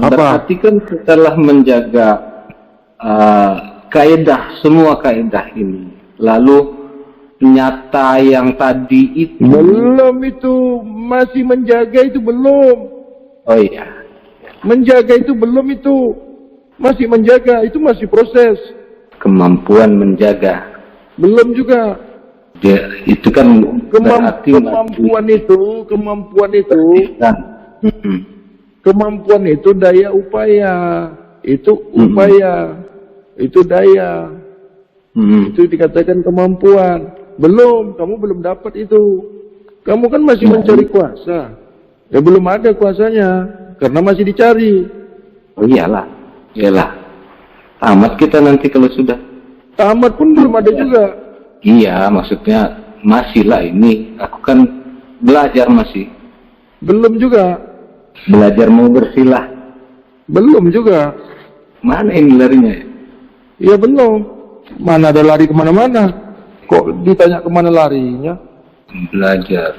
berarti kan setelah menjaga kaidah, semua kaidah ini, lalu nyata yang tadi itu Belum itu, masih menjaga itu belum. oh iya, Menjaga itu belum itu. Masih menjaga, itu masih proses. kemampuan menjaga Belum juga. dia, itu kan berarti Kemampuan itu kan. kemampuan itu daya upaya. Itu upaya. Itu daya. Itu dikatakan kemampuan. Belum, kamu belum dapat itu. Kamu kan masih mencari kuasa. Ya belum ada kuasanya, karena masih dicari. Oh iyalah, tamat kita nanti kalau sudah. Tamat pun belum ada juga. Iya, maksudnya masih lah ini. Aku kan belajar masih. Belum juga. Belajar mau bersilah. Belum juga. Mana ini larinya ya? Ya belum. Mana ada lari kemana-mana? Kok ditanya kemana larinya? Belajar.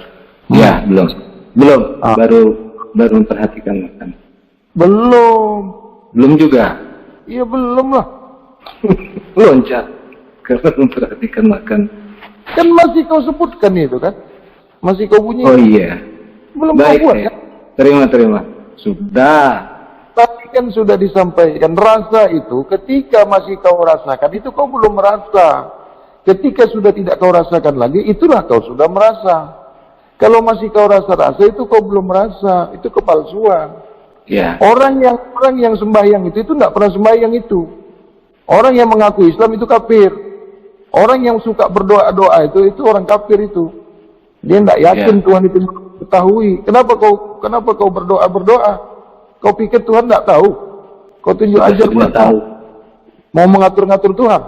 Ya, belum. Baru memperhatikan makan. Belum juga. Iya belum lah. Loncat. Karena memperhatikan makan. Kan masih kau sebutkan itu kan? Masih kau bunyi. Oh iya. Belum Baik, kau buat ya. kan? Terima. Sudah. Tapi kan sudah disampaikan rasa itu ketika masih kau rasakan itu kau belum merasa. Ketika sudah tidak kau rasakan lagi itulah kau sudah merasa. Kalau masih kau rasa-rasa itu kau belum merasa, itu kepalsuan. Ya. Orang yang sembahyang itu tidak pernah sembahyang itu. Orang yang mengaku Islam itu kafir. Orang yang suka berdoa-doa itu orang kafir itu. Dia tidak yakin Tuhan itu mengetahui. Kenapa kau berdoa? Kau pikir Tuhan tidak tahu? Kau tunjuk aja Tuhan tahu. Mau mengatur-ngatur Tuhan.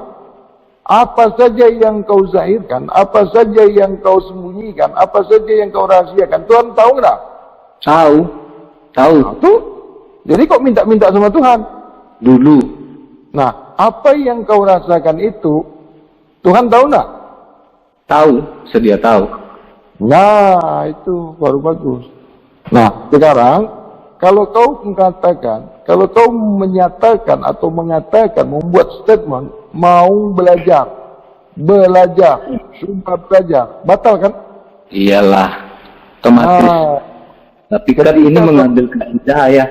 Apa saja yang kau zahirkan, apa saja yang kau sembunyikan, apa saja yang kau rahasiakan, Tuhan tahu nggak? Tahu. Tuh. Jadi kok minta-minta sama Tuhan? Dulu. Nah, apa yang kau rasakan itu, Tuhan tahu nggak? Tahu, sedia tahu. Nah, itu baru bagus. Nah, sekarang kalau kau mengatakan, kalau kau menyatakan atau mengatakan, membuat statement, mau belajar, sumpah belajar, batal kan? Iyalah, otomatis. Tapi kan ini mengambil kaidah ya.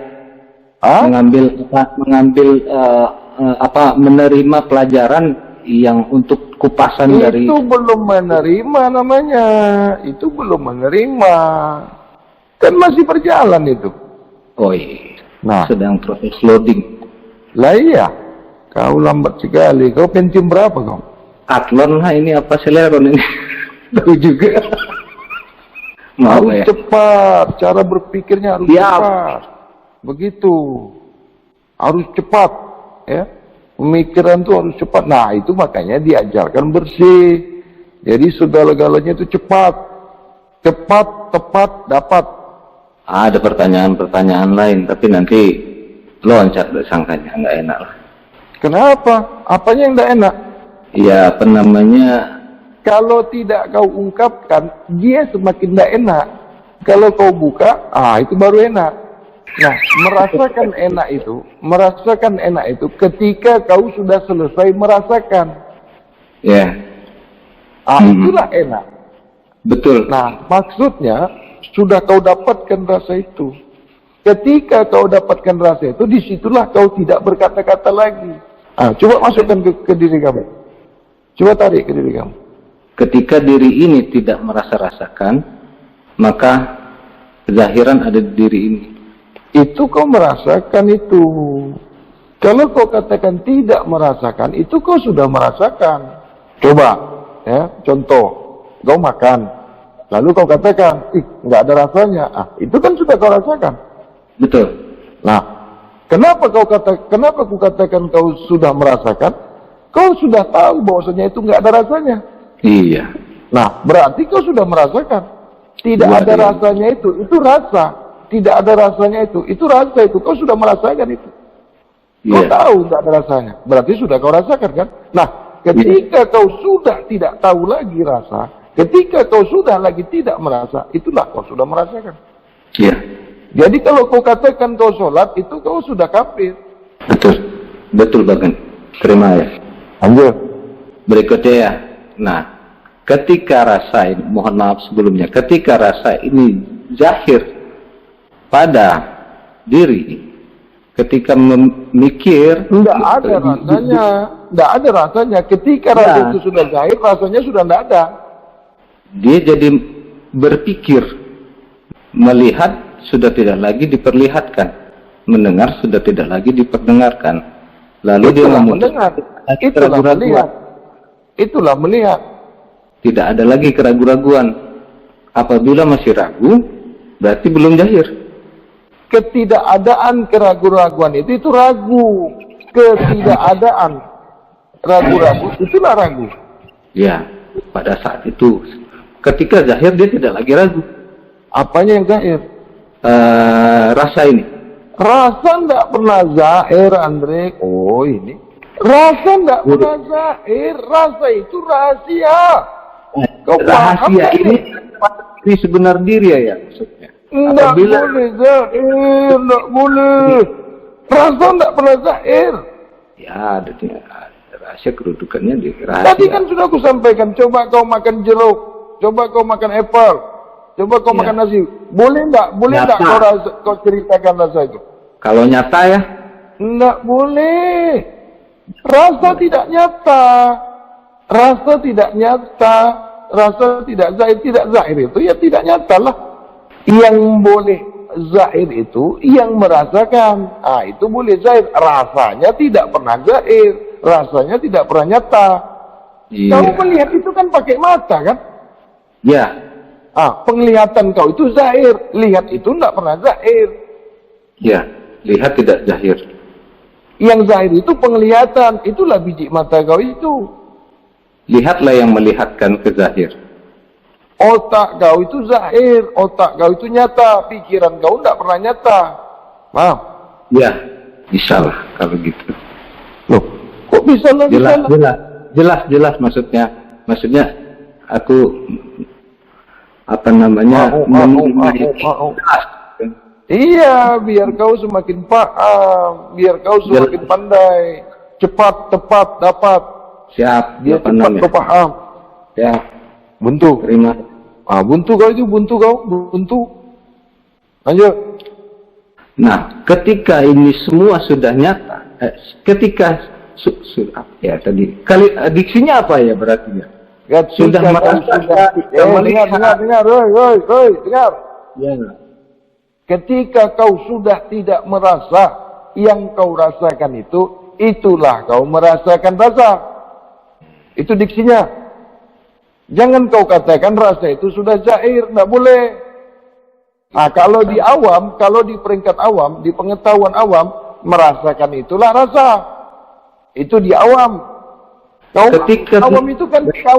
Menerima pelajaran yang untuk kupasan dari itu belum menerima namanya. Itu belum menerima. Kan masih berjalan itu. Oh iya. Nah, sedang proses loading. lah iya. Kau lambat sekali. Kau Pentium berapa kau? Athlon lah ini apa Celeron ini? Tahu juga. Mau Harus ya. cepat. Cara berpikirnya harus cepat. Begitu. Harus cepat. Ya. Pemikiran itu harus cepat. Nah, itu makanya diajarkan bersih. Jadi segala-galanya itu cepat. Cepat, tepat, dapat. Ada pertanyaan-pertanyaan lain, tapi nanti loncat sangkanya, nggak enak lah. Kenapa? Apanya yang tidak enak? Ya, apa namanya? Kalau tidak kau ungkapkan, dia semakin tidak enak. Kalau kau buka, itu baru enak. Nah, merasakan enak itu ketika kau sudah selesai merasakan. Ya. Itulah enak. Betul. Nah, maksudnya sudah kau dapatkan rasa itu. Ketika kau dapatkan rasa itu, disitulah kau tidak berkata-kata lagi. Coba masukkan ke diri kamu. Coba tarik ke diri kamu. Ketika diri ini tidak merasa-rasakan, maka kezahiran ada di diri ini. Itu kau merasakan itu. Kalau kau katakan tidak merasakan, itu kau sudah merasakan. Coba, ya, contoh, kau makan, lalu kau katakan, nggak ada rasanya. Itu kan sudah kau rasakan. Betul. Nah, kenapa aku katakan kau sudah merasakan? Kau sudah tahu bahwasanya itu nggak ada rasanya. Iya. Nah, berarti kau sudah merasakan. Tidak ada rasanya itu rasa. Tidak ada rasanya itu rasa itu. Kau sudah merasakan itu. Kau Iya. tahu tak ada rasanya. Berarti sudah kau rasakan kan? Nah, ketika kau sudah tidak tahu lagi rasa, ketika kau sudah lagi tidak merasa, itulah kau sudah merasakan. Iya. Jadi kalau kau katakan kau sholat, itu kau sudah kafir. Betul. Betul Bagan. Terima ya. Lanjut. Berikutnya ya. Nah, ketika rasa ini, mohon maaf sebelumnya, ketika rasa ini zahir pada diri, ketika memikir, Tidak ada rasanya. Tidak ada rasanya. Ketika rasa itu sudah zahir, rasanya sudah tidak ada. dia jadi berpikir, melihat sudah tidak lagi diperlihatkan, mendengar sudah tidak lagi diperdengarkan. Lalu dia Itulah memutuskan mendengar. Itulah keraguan-keraguan. melihat. Itulah melihat. Tidak ada lagi keraguan-keraguan. Apabila masih ragu, berarti belum zahir. Ketidakadaan keraguan-raguan itu ragu. Ketidakadaan ragu-ragu itulah ragu. Ya, pada saat itu, ketika zahir dia tidak lagi ragu. Apanya yang zahir? Rasa ini. Rasa tidak pernah zahir, Andre. Oh ini. Rasa tidak pernah zahir. Rasa itu rahasia. Kau paham Rahasia tak ini diri sebenar diri ya maksudnya. Tidak boleh zahir, tidak boleh. Rasa tidak pernah zahir. Ya, ada rahasia kedudukannya di rahasia. Tadi kan sudah aku sampaikan, coba kau makan jeruk, coba kau makan apple, coba kau Ya. makan nasi. Boleh enggak? Boleh enggak Nyata. kau ceritakan rasa itu? Kalau nyata ya, Enggak boleh. Rasa tidak nyata. Rasa tidak nyata. Rasa tidak zahir. Tidak zahir itu ya tidak nyata lah. Yang boleh zahir itu yang merasakan. Ah, itu boleh zahir. Rasanya tidak pernah zahir. Rasanya tidak pernah nyata. iya. Kau melihat itu kan pakai mata kan? Ya, Ah, penglihatan kau itu zahir. Lihat itu tidak pernah zahir. ya, lihat tidak zahir. Yang zahir itu penglihatan. Itulah biji mata kau itu. Lihatlah yang melihatkan ke zahir. Otak kau itu zahir. Otak kau itu nyata. Pikiran kau tidak pernah nyata. Paham? Ya, bisa lah kalau gitu. Loh, kok bisa lah? Bisa Jelas, lah? jelas maksudnya. Maksudnya aku apa namanya? Iya, biar kau semakin paham. Biar kau semakin pandai. Cepat, tepat, dapat. Siap, Biar apa cepat namanya? kau paham. Ya, Buntu. terima. Ah, buntu kau itu, buntu kau. Buntu. Lanjut. Nah, ketika ini semua sudah nyata, ketika ya tadi diksinya apa ya berarti ya? Sudah merasakan, dengar, oi, dengar. Ya. Ketika kau sudah tidak merasa yang kau rasakan itu, itulah kau merasakan rasa. Itu diksinya. Jangan kau katakan rasa itu sudah zahir, tidak boleh. Nah, kalau di awam, kalau di peringkat awam, di pengetahuan awam, merasakan itulah rasa. Itu di awam. Kaum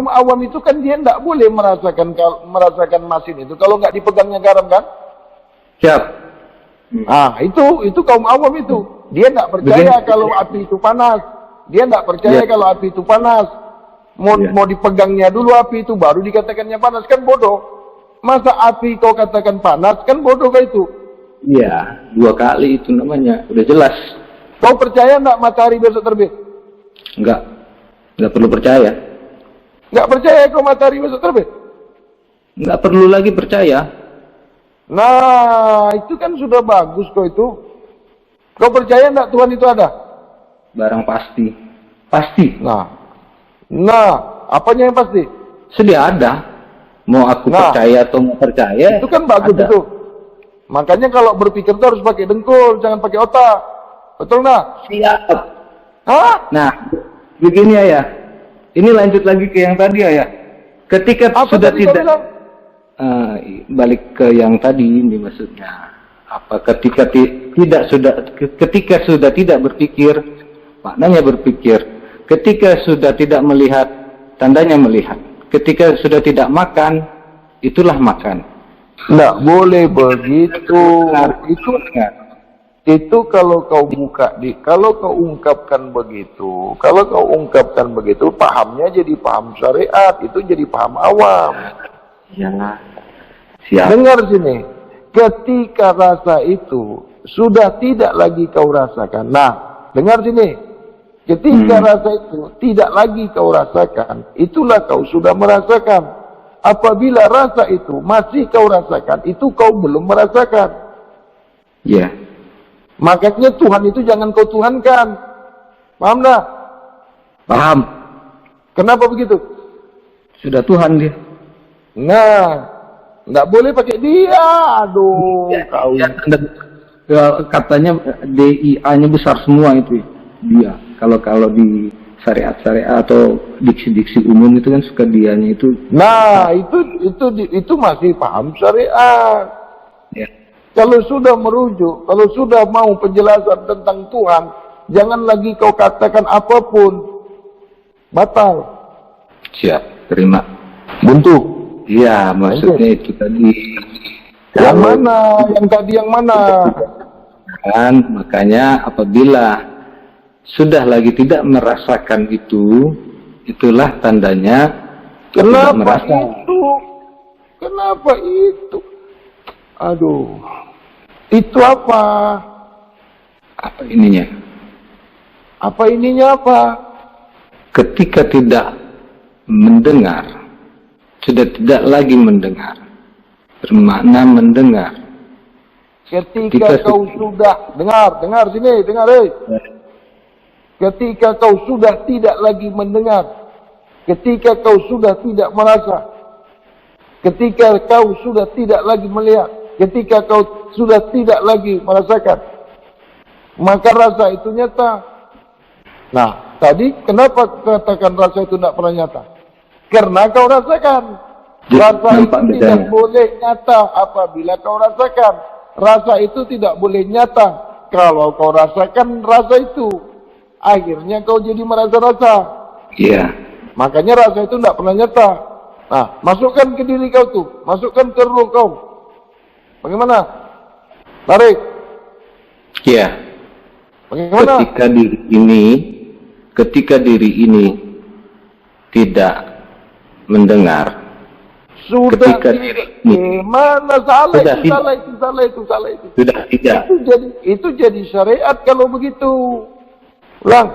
awam itu kan dia tidak boleh merasakan masin itu kalau nggak dipegangnya garam kan? Siap. Ah, itu kaum awam itu. Dia tidak percaya kalau api itu panas. Dia tidak percaya kalau api itu panas. Mau dipegangnya dulu api itu baru dikatakannya panas, kan bodoh. Masa api kau katakan panas, kan bodoh kau itu. Iya, 2 kali itu namanya. Udah jelas. Kau percaya enggak matahari besok terbit? Enggak perlu percaya. Enggak percaya kau matahari besok terbit? Enggak perlu lagi percaya. Nah, itu kan sudah bagus kau itu. Kau percaya enggak Tuhan itu ada? Barang pasti. Pasti. Nah, apanya yang pasti? Sedia ada. Mau aku percaya atau mau percaya. Itu kan bagus ada. itu. Makanya kalau berpikir itu harus pakai dengkul, jangan pakai otak. Betul nggak? Siap. Hah? Nah, begini ya. Ini lanjut lagi ke yang tadi ya. Ketika Apa sudah tadi kau tidak bilang? balik ke yang tadi ini maksudnya. Apa ketika sudah tidak berpikir, maknanya berpikir. Ketika sudah tidak melihat, tandanya melihat. Ketika sudah tidak makan, itulah makan. Nggak boleh begitu. Itu Itu kalau kau kalau kau ungkapkan begitu, pahamnya jadi paham syariat, itu jadi paham awam. Iyalah. Siap. Dengar sini, ketika rasa itu sudah tidak lagi kau rasakan. Nah, dengar sini, ketika rasa itu tidak lagi kau rasakan, itulah kau sudah merasakan. Apabila rasa itu masih kau rasakan, itu kau belum merasakan. Ya. Makanya Tuhan itu jangan kau tuhankan. Paham dah? Paham. Kenapa begitu? Sudah Tuhan dia. Nah, nggak boleh pakai dia. Aduh, kau. Ya, katanya DIA-nya besar semua itu. Dia. Kalau di syariat-syariat atau diksi-diksi umum itu kan suka dianya itu. Nah, itu masih paham syariat. Ya. Kalau sudah merujuk, kalau sudah mau penjelasan tentang Tuhan, jangan lagi kau katakan apapun. Batal. Siap, terima. Buntu. Iya, maksudnya itu tadi. Yang mana? Yang tadi yang mana? Kan, makanya apabila sudah lagi tidak merasakan itu, itulah tandanya tidak Kenapa merasa. itu? Kenapa itu? Aduh. Itu apa? Apa ininya? Apa ininya apa? Ketika tidak mendengar, sudah tidak lagi mendengar, bermakna mendengar. Ketika kau sudah dengar sini, dengar. Ketika kau sudah tidak lagi mendengar, ketika kau sudah tidak merasa, ketika kau sudah tidak lagi melihat, ketika kau sudah tidak lagi merasakan, maka rasa itu nyata. Nah, tadi kenapa katakan rasa itu tidak pernah nyata? Karena kau rasakan. Rasa itu tidak boleh nyata apabila kau rasakan. Rasa itu tidak boleh nyata kalau kau rasakan rasa itu. Akhirnya kau jadi merasa rasa. Iya. Makanya rasa itu tidak pernah nyata. Nah, masukkan ke diri kau tuh, masukkan ke ruh kau. Bagaimana? Tarik. Iya. Bagaimana? Ketika diri ini tidak mendengar. Sudah Ketika tidak. diri ini Mana salah sudah itu, tidak. salah itu. Sudah tidak. Itu jadi syariat kalau begitu. Ulang.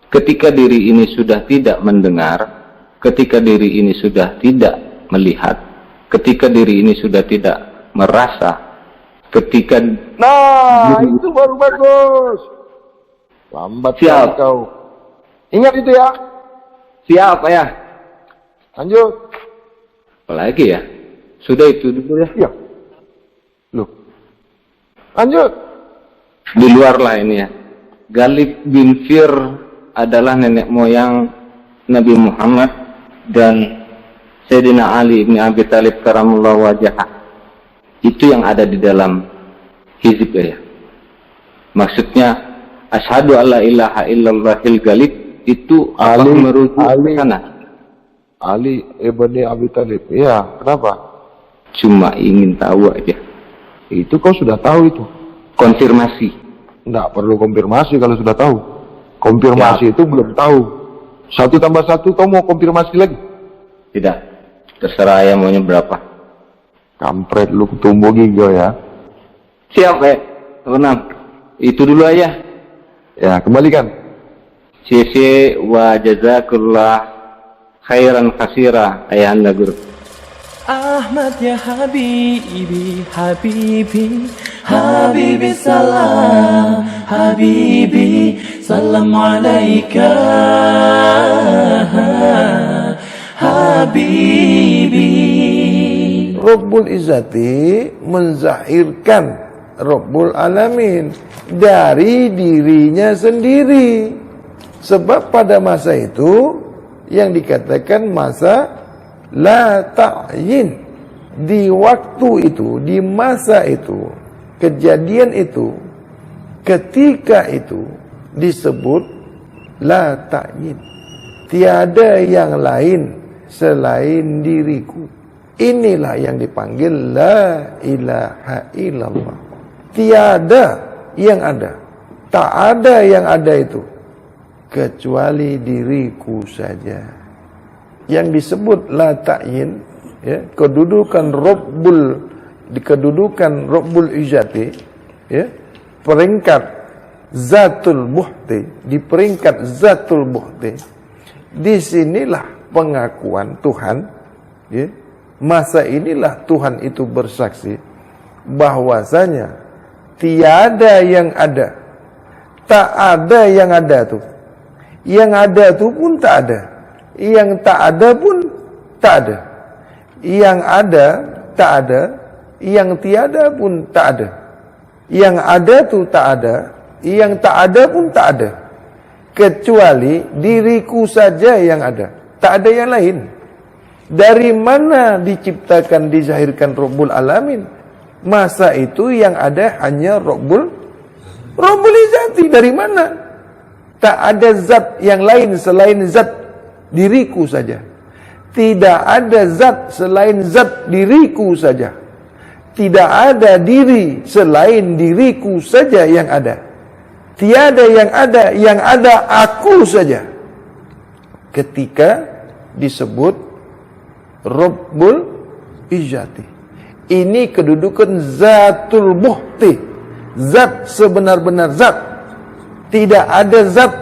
Ketika diri ini sudah tidak mendengar, ketika diri ini sudah tidak melihat, ketika diri ini sudah tidak merasa, ketika itu baru bagus. Lambat Siap. kali kau. Ingat itu ya. siap ya. Lanjut. Apalagi ya? Sudah itu dulu ya. Iya. Loh. Lanjut. Di luar lah ini ya. Galib bin Fir adalah nenek moyang Nabi Muhammad dan Sayyidina Ali bin Abi Thalib karamallahu wajhah. Itu yang ada di dalam hizib ya. Maksudnya asyhadu alla ilaha illallahil galib itu Ali merujuk ke sana. Ali ibni Abi Thalib. Iya, kenapa? Cuma ingin tahu aja. Itu kau sudah tahu itu. Konfirmasi. Enggak perlu konfirmasi kalau sudah tahu. Konfirmasi itu belum tahu. 1 tambah 1 kau mau konfirmasi lagi? Tidak. Terserah ya maunya berapa. Kampret lu tumbuh gigo ya. Siap tenang. Itu dulu aja. Ya, kembalikan. CC wa jazakallah khairan kasira ayahanda guru. Ahmad ya habibi, habibi, habibi salam, habibi, salam alaika, habibi. Rabbul Izzati menzahirkan Rabbul Alamin dari dirinya sendiri. Sebab pada masa itu yang dikatakan masa la ta'yin, di waktu itu, di masa itu, kejadian itu, ketika itu disebut la ta'yin. Tiada yang lain selain diriku. Inilah yang dipanggil la ilaha illallah. Tiada yang ada. Tak ada yang ada itu kecuali diriku saja. Yang disebut la ta'yin, ya, kedudukan Rabbul Izzati, ya, peringkat Zatul Buhti, di peringkat Zatul Buhti. Disinilah pengakuan Tuhan, ya, masa inilah Tuhan itu bersaksi bahwasanya tiada yang ada, tak ada yang ada tuh. Yang ada tuh pun tak ada, yang tak ada pun tak ada. Yang ada tak ada, yang tiada pun tak ada. Yang ada tuh tak ada, yang tak ada pun tak ada. Kecuali diriku saja yang ada, tak ada yang lain. Dari mana diciptakan, dizahirkan Rabbul Alamin? Masa itu yang ada hanya Rabbul Izzati. Dari mana? Tak ada zat yang lain selain zat diriku saja. Tidak ada zat selain zat diriku saja. Tidak ada diri selain diriku saja yang ada. Tiada yang ada aku saja. Ketika disebut Rabbul Izzati, ini kedudukan Zatul Buhti, zat sebenar-benar zat. Tidak ada zat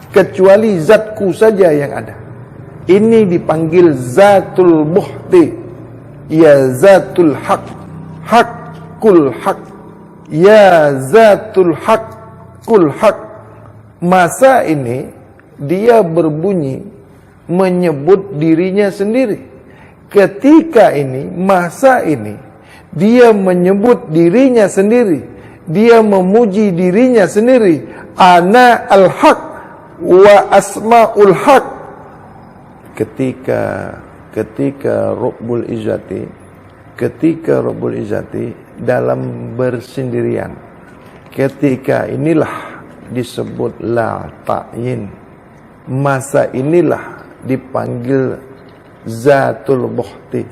kecuali zatku saja yang ada. Ini dipanggil Zatul Buhti, ya Zatul Haq, Haqqul Haq, ya Zatul Haqqul Haq. Masa ini dia berbunyi menyebut dirinya sendiri. Ketika ini, masa ini dia menyebut dirinya sendiri, dia memuji dirinya sendiri. Ana al-haq wa asma'ul haq. Ketika Rabbul Izzati dalam bersendirian, ketika inilah disebut la ta'yin. Masa inilah dipanggil Zatul Buhti.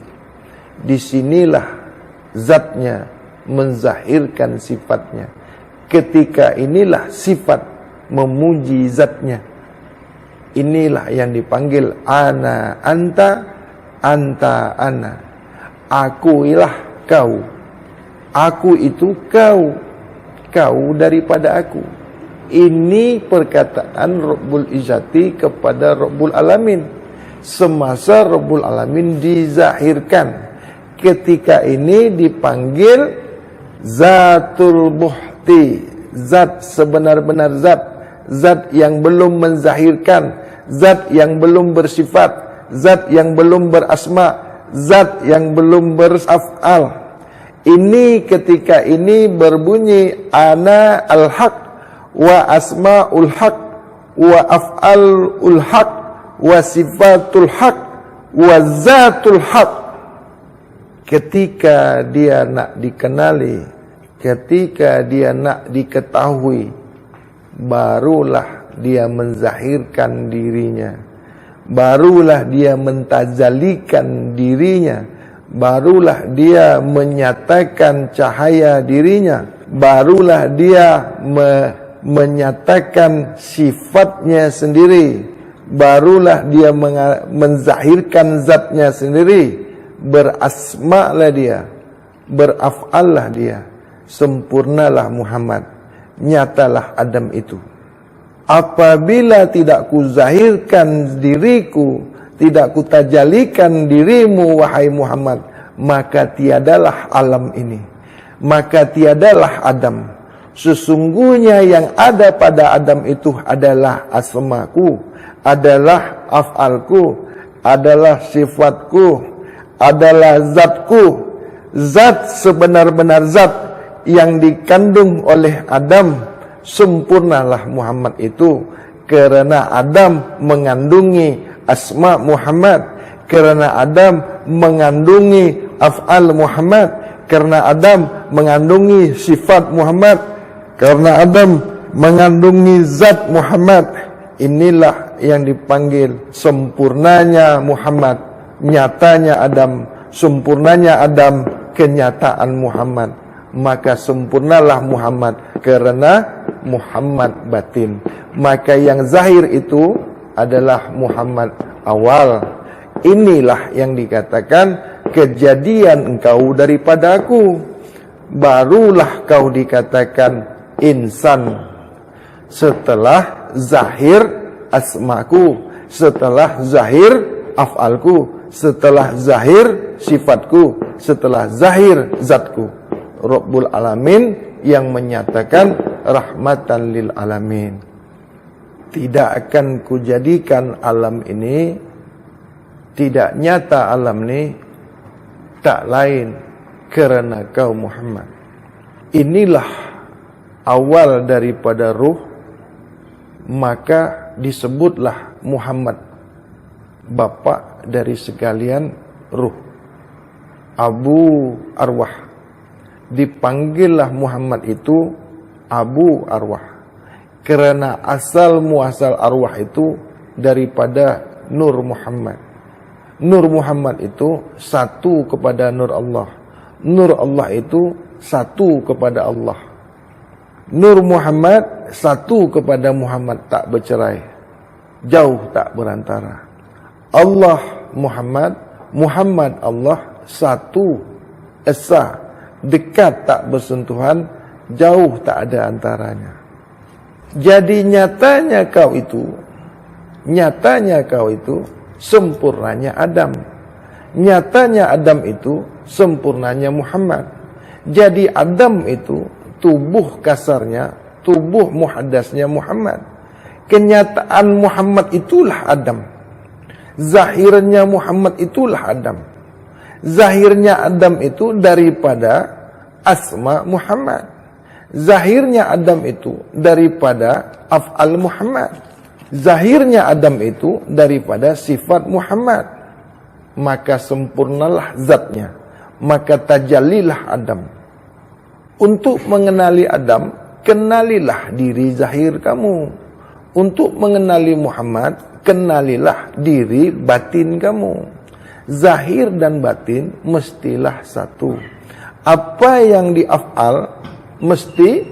Disinilah zatnya menzahirkan sifatnya. Ketika inilah sifat memuji zatnya. Inilah yang dipanggil ana anta, anta ana. Aku ialah kau, aku itu kau, kau daripada aku. Ini perkataan Rabbul Izzati kepada Rabbul Alamin semasa Rabbul Alamin dizahirkan. Ketika ini dipanggil Zatul Buhti, zat sebenar-benar zat, zat yang belum menzahirkan, zat yang belum bersifat, zat yang belum berasma, zat yang belum beraf'al. Ini ketika ini berbunyi ana al-haq wa asma'ul haq wa af'alul haq wa sifatul haq wa zatul haq. Ketika dia nak dikenali, ketika dia nak diketahui, barulah dia menzahirkan dirinya, barulah dia mentajalikan dirinya, barulah dia menyatakan cahaya dirinya, barulah dia menyatakan sifatnya sendiri, barulah dia menzahirkan zatnya sendiri. Berasma'lah dia, beraf'allah dia, sempurnalah Muhammad, nyatalah Adam itu. Apabila tidak kuzahirkan diriku, tidak kutajalikan dirimu wahai Muhammad, maka tiadalah alam ini, maka tiadalah Adam. Sesungguhnya yang ada pada Adam itu adalah asmaku, adalah af'alku, adalah sifatku, adalah zatku, zat sebenar-benar zat yang dikandung oleh Adam. Sempurnalah Muhammad itu kerana Adam mengandungi asma Muhammad, kerana Adam mengandungi af'al Muhammad, kerana Adam mengandungi sifat Muhammad, kerana Adam mengandungi zat Muhammad. Inilah yang dipanggil sempurnanya Muhammad, nyatanya Adam, sempurnanya Adam, kenyataan Muhammad. maka sempurnalah Muhammad karena Muhammad batin. Maka yang zahir itu adalah Muhammad awal. Inilah yang dikatakan kejadian engkau daripada aku, barulah kau dikatakan insan. Setelah zahir asmaku, setelah zahir af'alku, setelah zahir sifatku, setelah zahir zatku. Rabbul Alamin yang menyatakan rahmatan lil alamin. Tidak akan kujadikan alam ini, tidak nyata alam ini, tak lain kerana kau Muhammad. Inilah awal daripada ruh, maka disebutlah Muhammad bapa dari sekalian ruh, Abu Arwah. Dipanggillah Muhammad itu Abu Arwah kerana asal muasal arwah itu daripada Nur Muhammad. Nur Muhammad itu satu kepada Nur Allah. Nur Allah itu satu kepada Allah. Nur Muhammad satu kepada Muhammad, tak bercerai, jauh tak berantara. Allah Muhammad, Muhammad Allah satu esa, dekat tak bersentuhan, jauh tak ada antaranya. Jadi nyatanya kau itu sempurnanya Adam. Nyatanya Adam itu sempurnanya Muhammad. Jadi Adam itu tubuh kasarnya, tubuh muhaddasnya Muhammad. Kenyataan Muhammad itulah Adam. Zahirnya Muhammad itulah Adam. Zahirnya Adam itu daripada asma Muhammad. Zahirnya Adam itu daripada af'al Muhammad. Zahirnya Adam itu daripada sifat Muhammad. Maka sempurnalah zatnya, maka tajallilah Adam. Untuk mengenali Adam, kenalilah diri zahir kamu. Untuk mengenali Muhammad, kenalilah diri batin kamu. Zahir dan batin mestilah satu. Apa yang diaf'al mesti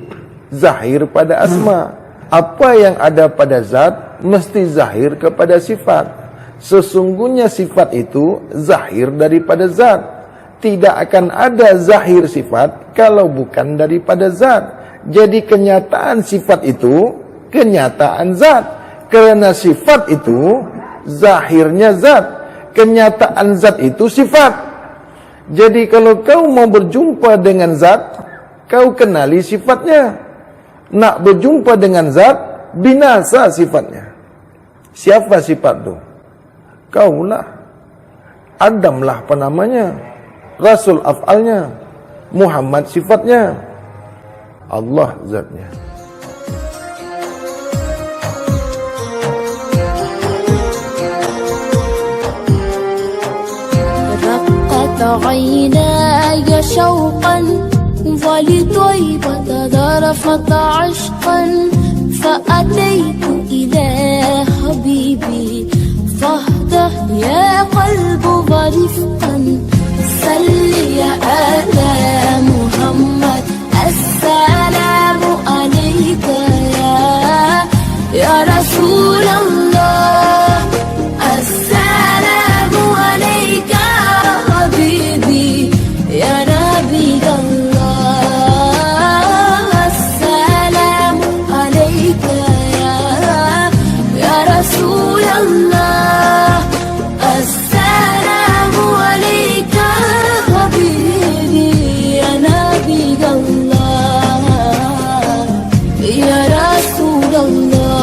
zahir pada asma. Apa yang ada pada zat mesti zahir kepada sifat. Sesungguhnya sifat itu zahir daripada zat. Tidak akan ada zahir sifat kalau bukan daripada zat. Jadi kenyataan sifat itu kenyataan zat. Kerana sifat itu zahirnya zat. Kenyataan zat itu sifat. Jadi kalau kau mau berjumpa dengan zat, kau kenali sifatnya. Nak berjumpa dengan zat, binasa sifatnya. Siapa sifat itu? Kaulah. Adamlah penamanya, Rasul af'alnya, Muhammad sifatnya, Allah zatnya. عيناي شوقا ولطيبة ذرفت عشقا فأتيت إلى حبيبي فاهده يا قلب ورفقا سل يا آل محمد السلام عليك يا رسول الله السلام عليك حبيبي يا نبي الله السلام عليك يا رسول الله السلام عليك حبيبي يا نبي الله يا رسول الله.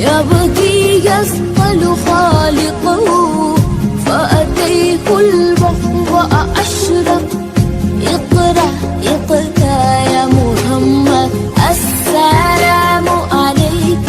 يبكي يسأل خالقه فأتيت البحر وأشرق اقرأ اقرأ يا محمد السلام عليك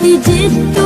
جئت